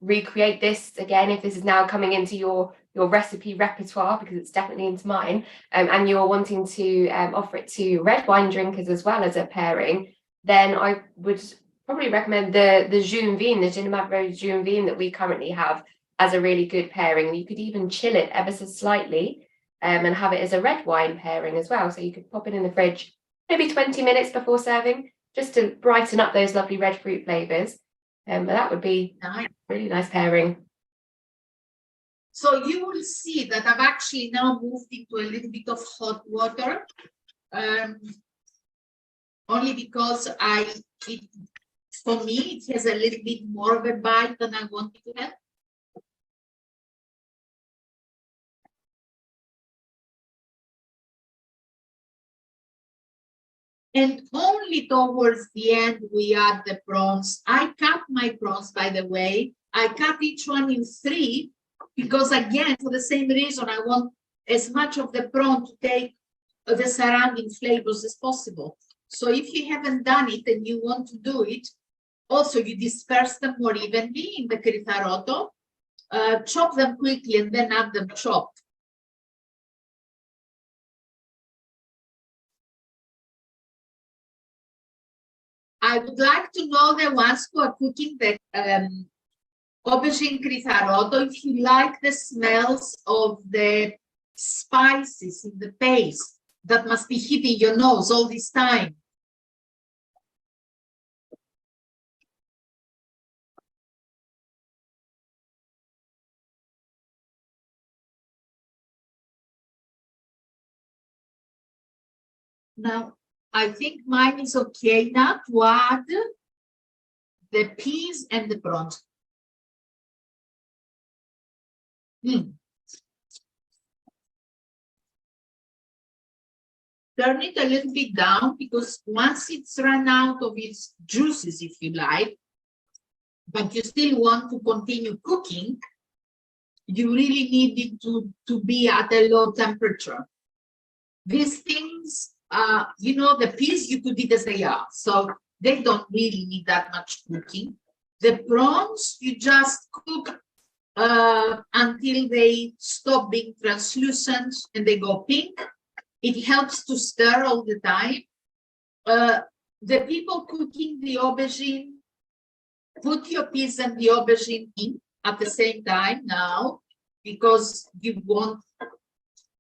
recreate this again, if this is now coming into your recipe repertoire, because it's definitely into mine, and you're wanting to offer it to red wine drinkers as well as a pairing, then I would probably recommend the June Vin, the Xenomavro June Vin that we currently have as a really good pairing. You could even chill it ever so slightly and have it as a red wine pairing as well. So you could pop it in the fridge maybe 20 minutes before serving, just to brighten up those lovely red fruit flavors. But that would be a really nice pairing. So you will see that I've actually now moved into a little bit of hot water, only because for me, it has a little bit more of a bite than I want it to have. And only towards the end, we add the prawns. I cut my prawns, by the way. I cut each one in 3 because, again, for the same reason, I want as much of the prawn to take the surrounding flavors as possible. So if you haven't done it and you want to do it, also you disperse them more evenly in the Kritharoto, chop them quickly and then add them chopped. I would like to know the ones who are cooking the aubergine Kritharoto, if you like the smells of the spices in the paste that must be hitting your nose all this time. Now, I think mine is okay now to add the peas and the prawns. Turn it a little bit down, because once it's run out of its juices, if you like, but you still want to continue cooking, you really need it to be at a low temperature. These things, you know, the peas you could eat as they are, so they don't really need that much cooking. The prawns, you just cook until they stop being translucent and they go pink. It helps to stir all the time. The people cooking the aubergine, put your peas and the aubergine in at the same time now, because you want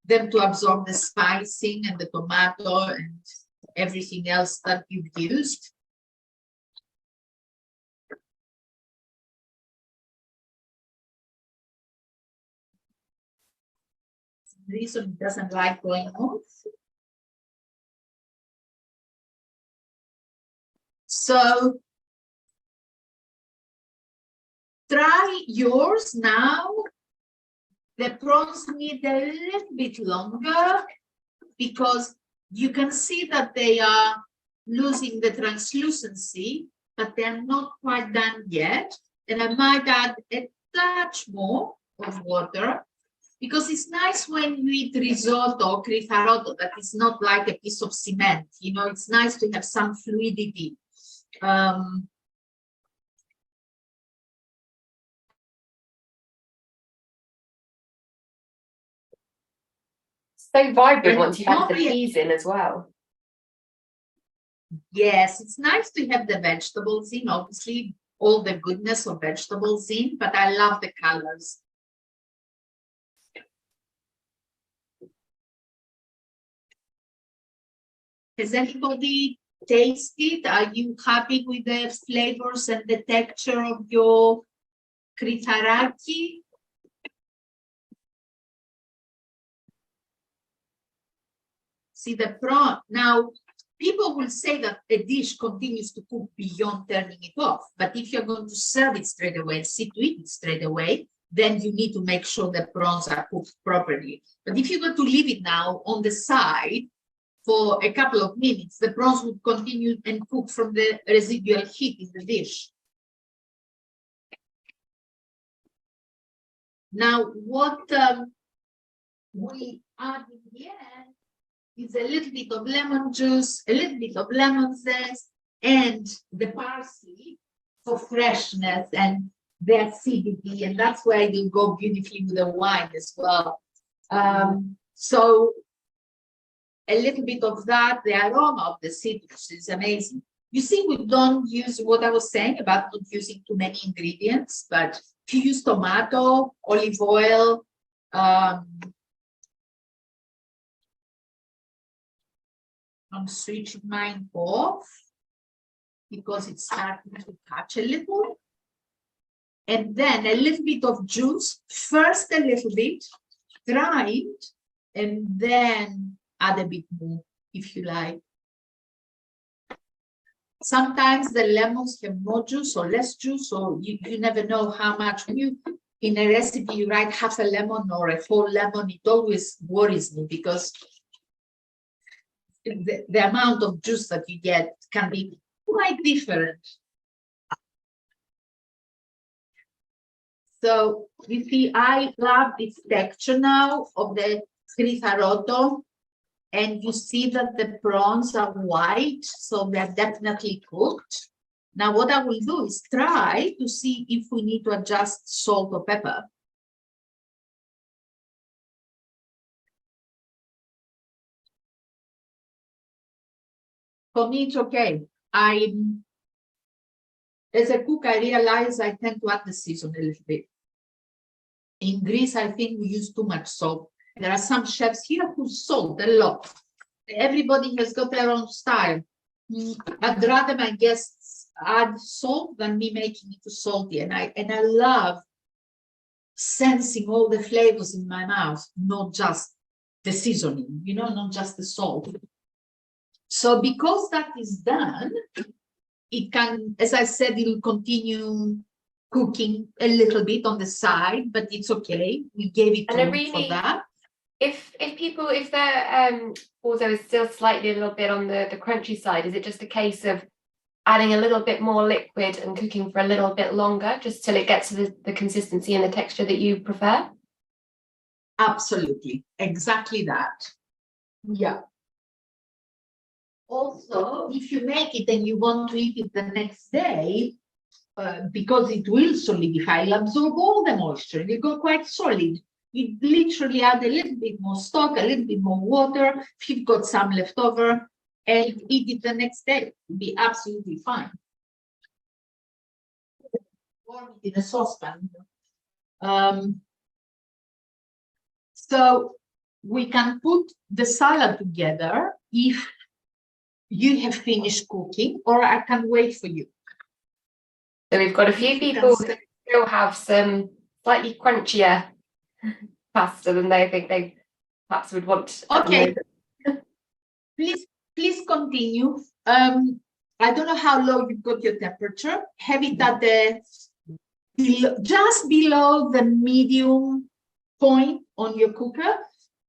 them to absorb the spicing and the tomato and everything else that you've used. The reason it doesn't like going off. So try yours now. The prawns need a little bit longer, because you can see that they are losing the translucency, but they're not quite done yet. And I might add a touch more of water. Because it's nice when you eat risotto or Kritharoto that is not like a piece of cement. You know, it's nice to have some fluidity. So vibrant And once you have the normally- peas in as well. Yes, it's nice to have the vegetables in, obviously, all the goodness of vegetables in, but I love the colors. Has anybody tasted? Are you happy with the flavors and the texture of your Kritharaki? See the prawn. Now, people will say that a dish continues to cook beyond turning it off. But if you're going to serve it straight away and sit to eat it straight away, then you need to make sure the prawns are cooked properly. But if you're going to leave it now on the side for a couple of minutes, the prawns would continue and cook from the residual heat in the dish. Now, what we add in the end is a little bit of lemon juice, a little bit of lemon zest, and the parsley for freshness and the acidity, and that's where it will go beautifully with the wine as well. So a little bit of that, the aroma of the citrus is amazing. You see, we don't use what I was saying about not using too many ingredients, but if you use tomato, olive oil, I'm switching mine off because it's starting to catch a little. And then a little bit of juice, first a little bit, dry it, and then add a bit more if you like. Sometimes the lemons have more juice or less juice, or you never know how much. When you, in a recipe, you write half a lemon or a whole lemon, it always worries me because the amount of juice that you get can be quite different. So you see, I love this texture now of the Kritharoto, and you see that the prawns are white, so they're definitely cooked. Now what I will do is try to see if we need to adjust salt or pepper. For me, it's okay. As a cook, I realize I tend to add the season a little bit. In Greece, I think we use too much salt. There are some chefs here who salt a lot. Everybody has got their own style. I'd rather my guests add salt than me making it too salty. And I love sensing all the flavors in my mouth, not just the seasoning, you know, not just the salt. So because that is done, it can, as I said, it will continue cooking a little bit on the side, but it's okay. We gave it room for that. If their orzo is still slightly a little bit on the crunchy side, is it just a case of adding a little bit more liquid and cooking for a little bit longer, just till it gets to the consistency and the texture that you prefer? Absolutely, exactly that. Yeah. Also, if you make it and you want to eat it the next day, because it will solidify, it'll absorb all the moisture, it'll go quite solid. You literally add a little bit more stock, a little bit more water, if you've got some left over, and eat it the next day. It'll be absolutely fine. Warm it in a saucepan. So we can put the salad together if you have finished cooking, or I can wait for you. So we've got a few people who still have some slightly crunchier pasta than they think they perhaps would want. Okay. Please continue. I don't know how low you've got your temperature. Have it at just below the medium point on your cooker,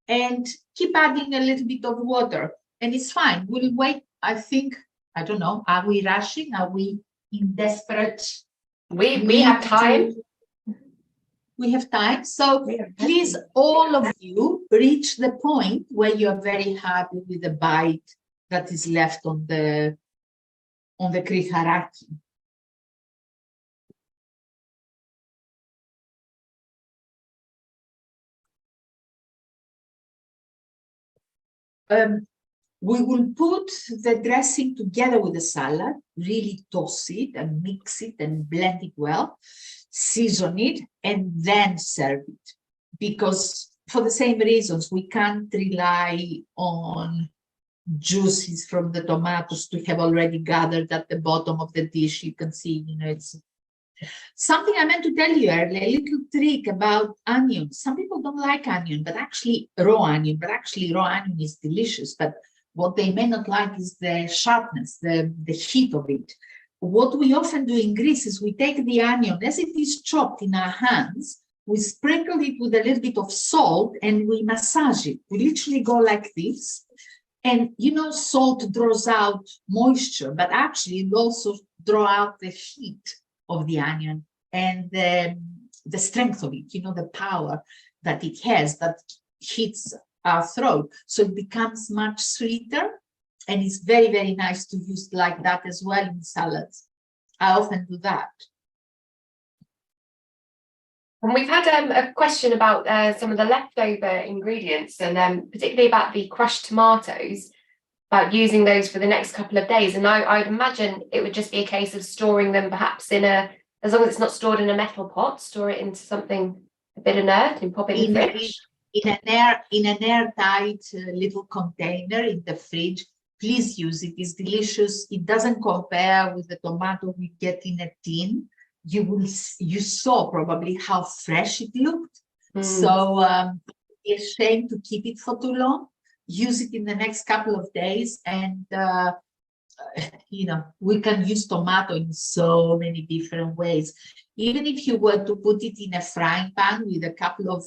and keep adding a little bit of water, and it's fine. We'll wait. I think, I don't know, are we rushing? Are we in desperate? We have time. We have time. So Yeah, please, all of you, reach the point where you are very happy with the bite that is left on the Kritharoto. We will put the dressing together with the salad, really toss it and mix it and blend it well, season it, and then serve it. Because for the same reasons, we can't rely on juices from the tomatoes to have already gathered at the bottom of the dish. You can see, it's something I meant to tell you earlier, a little trick about onions. Some people don't like onion, but actually raw onion, is delicious. But what they may not like is the sharpness, the heat of it. What we often do in Greece is we take the onion as it is chopped in our hands, we sprinkle it with a little bit of salt and we massage it. We literally go like this. And salt draws out moisture, but actually it also draws out the heat of the onion and the strength of it, the power that it has that hits our throat. So it becomes much sweeter, and it's very, very nice to use like that as well in salads. I often do that. And we've had a question about some of the leftover ingredients, and particularly about the crushed tomatoes, about using those for the next couple of days. And I'd imagine it would just be a case of storing them perhaps as long as it's not stored in a metal pot, store it into something a bit inert and pop it in the fridge. In an airtight little container in the fridge. Please use it. It's delicious. It doesn't compare with the tomato we get in a tin. You saw probably how fresh it looked. So it's a shame to keep it for too long. Use it in the next couple of days, and we can use tomato in so many different ways. Even if you were to put it in a frying pan with a couple of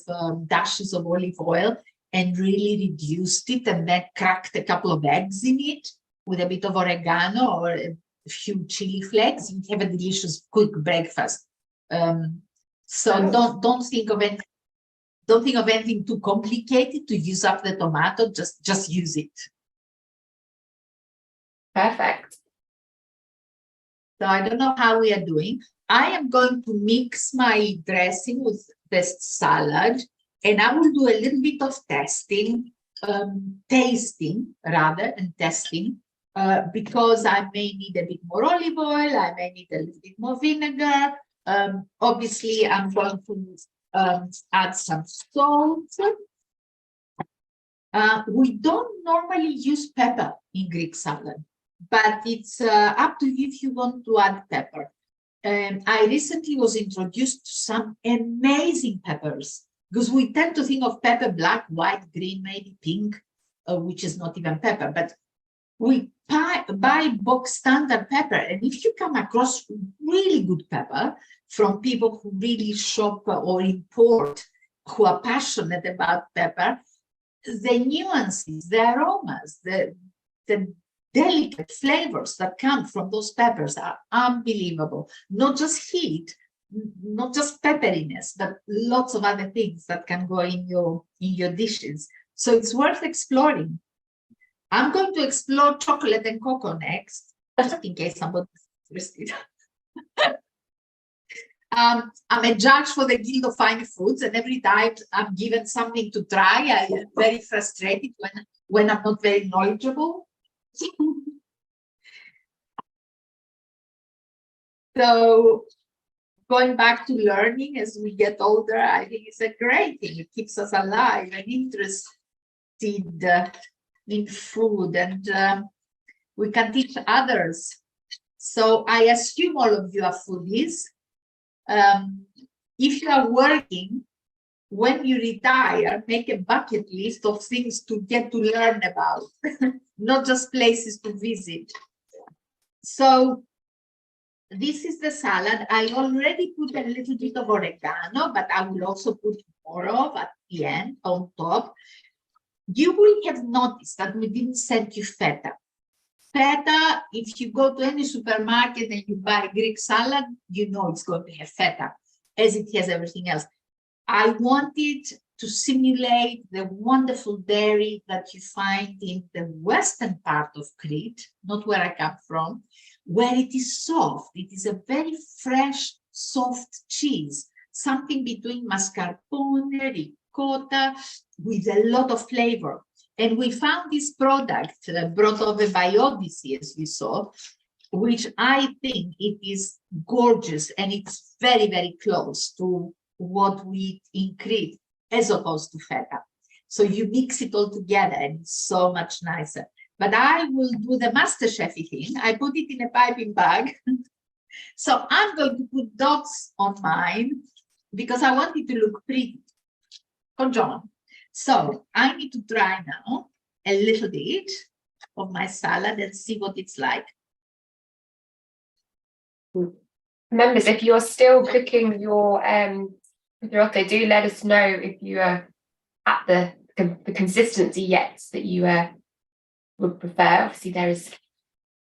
dashes of olive oil and really reduced it, and then cracked a couple of eggs in it with a bit of oregano or a few chili flakes, you have a delicious quick breakfast. So don't think of anything too complicated to use up the tomato. Just use it. Perfect. So I don't know how we are doing. I am going to mix my dressing with the salad, and I will do a little bit of tasting, because I may need a bit more olive oil, I may need a little bit more vinegar. Obviously, I'm going to add some salt. We don't normally use pepper in Greek salad, but it's up to you if you want to add pepper. I recently was introduced to some amazing peppers, because we tend to think of pepper black, white, green, maybe pink, which is not even pepper, but we buy box standard pepper. And if you come across really good pepper from people who really shop or import, who are passionate about pepper, the nuances, the aromas, the delicate flavors that come from those peppers are unbelievable. Not just heat, not just pepperiness, but lots of other things that can go in your dishes. So it's worth exploring. I'm going to explore chocolate and cocoa next, just in case somebody's interested. I'm a judge for the Guild of Fine Foods, and every time I'm given something to try, I am very frustrated when I'm not very knowledgeable. So going back to learning as we get older, I think it's a great thing. It keeps us alive and interested in food, and we can teach others. So I assume all of you are foodies. If you are working, when you retire, make a bucket list of things to get to learn about, not just places to visit. So this is the salad. I already put a little bit of oregano, but I will also put more of at the end on top. You will have noticed that we didn't send you feta. Feta, if you go to any supermarket and you buy Greek salad, you know it's going to have feta, as it has everything else. I wanted to simulate the wonderful dairy that you find in the western part of Crete, not where I come from, where it is soft. It is a very fresh, soft cheese, something between mascarpone, ricotta, with a lot of flavor. And we found this product brought over by Odyssey, as we saw, which I think it is gorgeous, and it's very, very close to what we eat in Crete, as opposed to feta. So you mix it all together and it's so much nicer. But I will do the MasterChef thing. I put it in a piping bag. So I'm going to put dots on mine because I want it to look pretty. Con John. So I need to try now a little bit of my salad and see what it's like. Members, if you're still cooking your Kritharoto, do let us know if you are at the consistency yet that you would prefer. Obviously, there is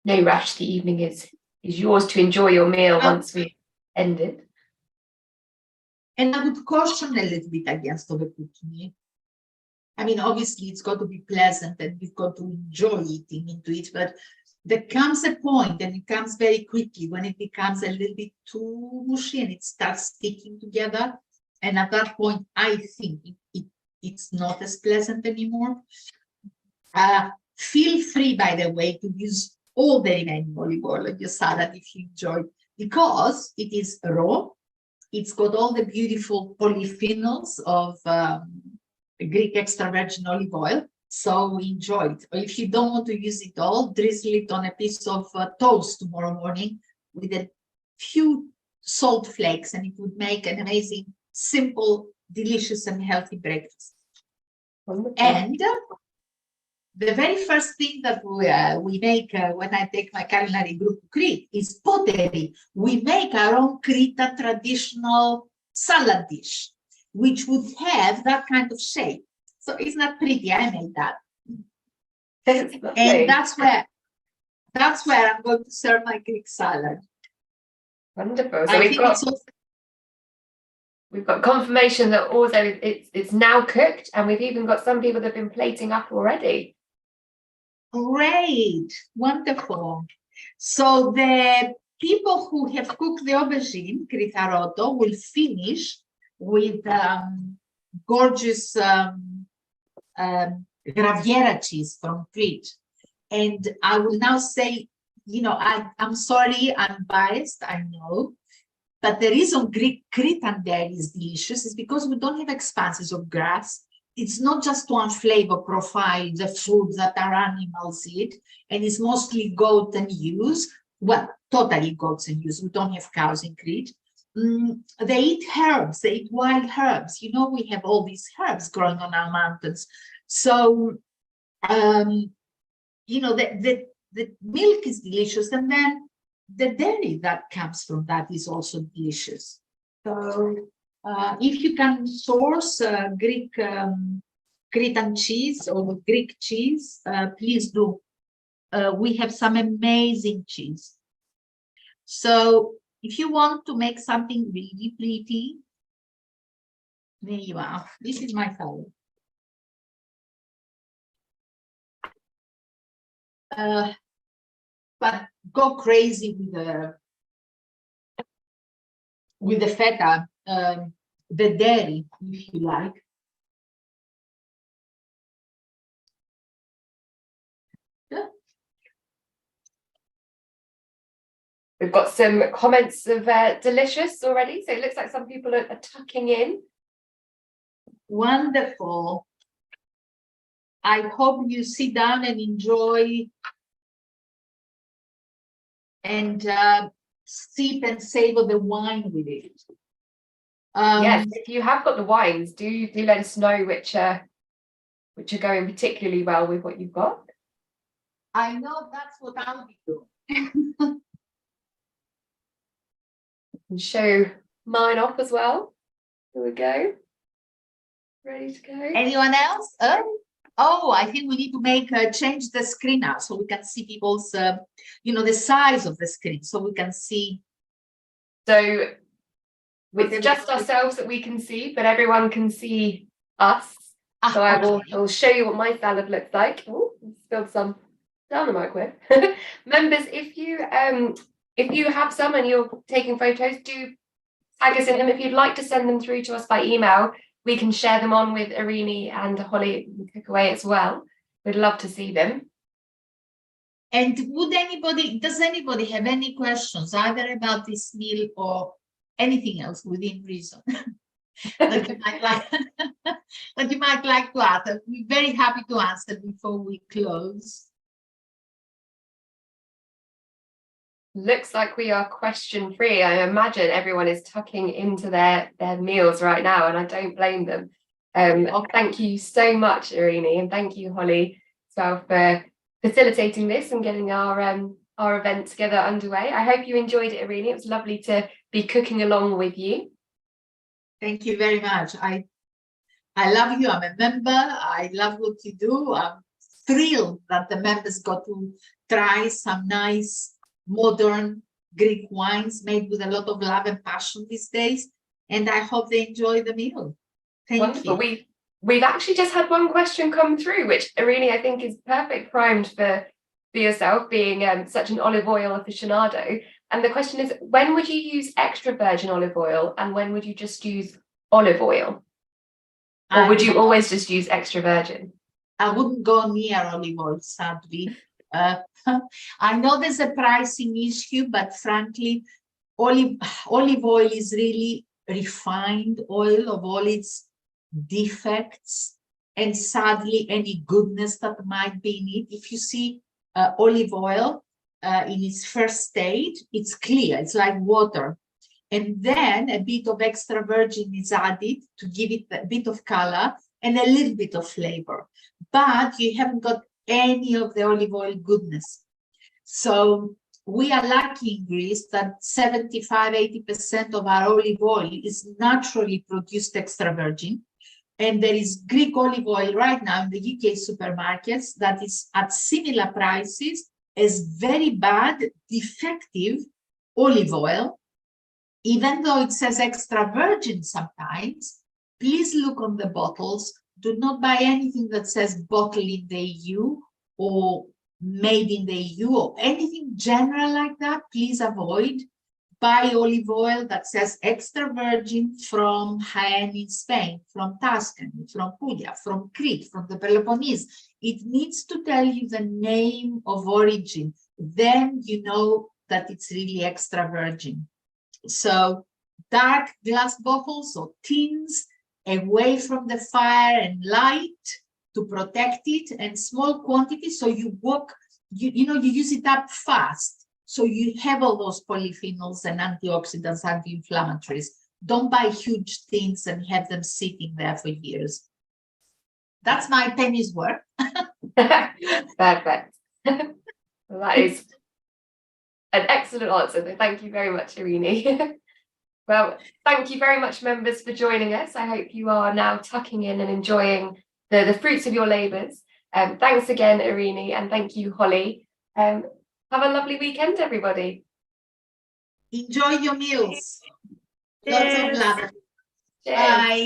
no rush. The evening is yours to enjoy your meal once we end it. And I would caution a little bit against overcooking it. I mean, obviously, it's got to be pleasant and you've got to enjoy eating into it, but there comes a point, and it comes very quickly, when it becomes a little bit too mushy and it starts sticking together. And at that point, I think it's not as pleasant anymore. Feel free, by the way, to use all the remaining olive oil of your salad if you enjoy, because it is raw. It's got all the beautiful polyphenols of Greek extra virgin olive oil. So enjoy it. Or if you don't want to use it all, drizzle it on a piece of toast tomorrow morning with a few salt flakes, and it would make an amazing, simple, delicious, and healthy breakfast. Wonderful. And the very first thing that we make when I take my culinary group to Crete is pottery. We make our own Cretan traditional salad dish, which would have that kind of shape. So it's not pretty. I made that. And that's where I'm going to serve my Greek salad. Wonderful. So we've got confirmation that also it's now cooked, and we've even got some people that have been plating up already. Great, wonderful. So the people who have cooked the aubergine Kritharoto will finish with gorgeous Graviera cheese from Crete. And I will now say, you know, I'm sorry, I'm biased, I know. But the reason Greek Cretan dairy is delicious is because we don't have expanses of grass. It's not just one flavor profile, the food that our animals eat, and it's mostly goat and ewes. Well, totally goats and ewes. We don't have cows in Crete. They eat herbs, they eat wild herbs. You know, we have all these herbs growing on our mountains. So, you know, the milk is delicious, and then the dairy that comes from that is also delicious. So, if you can source Greek Cretan cheese or Greek cheese, please do. We have some amazing cheese. So if you want to make something really pretty, there you are. This is my salad. But go crazy with the feta, the dairy, if you like. Yeah. We've got some comments of delicious already, so it looks like some people are tucking in. Wonderful. I hope you sit down and enjoy and sip and savor the wine with it. Yes, if you have got the wines, do let us know which are going particularly well with what you've got. I know that's what I'll be doing. And show mine off as well. Here we go. Ready to go. Anyone else? Oh, I think we need to make change the screen now so we can see people's, you know, the size of the screen, so we can see. So It's just ourselves that we can see, but everyone can see us. So I will show you what my salad looks like. Oh, spilled some down the microwave. Members, if you have some and you're taking photos, do tag us in them. If you'd like to send them through to us by email, we can share them on with Irini and Holly and Cookaway as well. We'd love to see them. And does anybody have any questions either about this meal or anything else within reason that you might like that you might like to ask? We're very happy to answer before we close. Looks like we are question free. I imagine everyone is tucking into their meals right now, and I don't blame them. Thank you so much, Irini, and thank you, Holly, as well, for facilitating this and getting our event together underway. I hope you enjoyed it, Irini. It was lovely to be cooking along with you. Thank you very much. I love you. I'm a member. I love what you do. I'm thrilled that the members got to try some nice modern Greek wines made with a lot of love and passion these days. And I hope they enjoy the meal. Thank you. We've actually just had one question come through, which Irini, I think, is perfect primed for yourself, being such an olive oil aficionado. And the question is, when would you use extra virgin olive oil and when would you just use olive oil? Or would you always just use extra virgin? I wouldn't go near olive oil, sadly. I know there's a pricing issue, but frankly, olive oil is really refined oil of all its defects and sadly any goodness that might be in it. If you see olive oil in its first state, it's clear, it's like water, and then a bit of extra virgin is added to give it a bit of color and a little bit of flavor, but you haven't got any of the olive oil goodness. So we are lucky in Greece that 75–80% of our olive oil is naturally produced extra virgin. And there is Greek olive oil right now in the UK supermarkets that is at similar prices as very bad, defective olive oil. Even though it says extra virgin sometimes, please look on the bottles. Do not buy anything that says bottle in the EU or made in the EU or anything general like that. Please avoid. Buy olive oil that says extra virgin from Jaén in Spain, from Tuscany, from Puglia, from Crete, from the Peloponnese. It needs to tell you the name of origin. Then you know that it's really extra virgin. So dark glass bottles or tins, away from the fire and light to protect it, and small quantities so you you use it up fast. So you have all those polyphenols and antioxidants, anti-inflammatories. Don't buy huge things and have them sitting there for years. That's my penny's worth. Perfect. Well, that is an excellent answer. Thank you very much, Irini. Well, thank you very much, members, for joining us. I hope you are now tucking in and enjoying the fruits of your labours. Thanks again, Irini, and thank you, Holly. Have a lovely weekend, everybody. Enjoy your meals. Cheers. Lots of love. Cheers. Bye.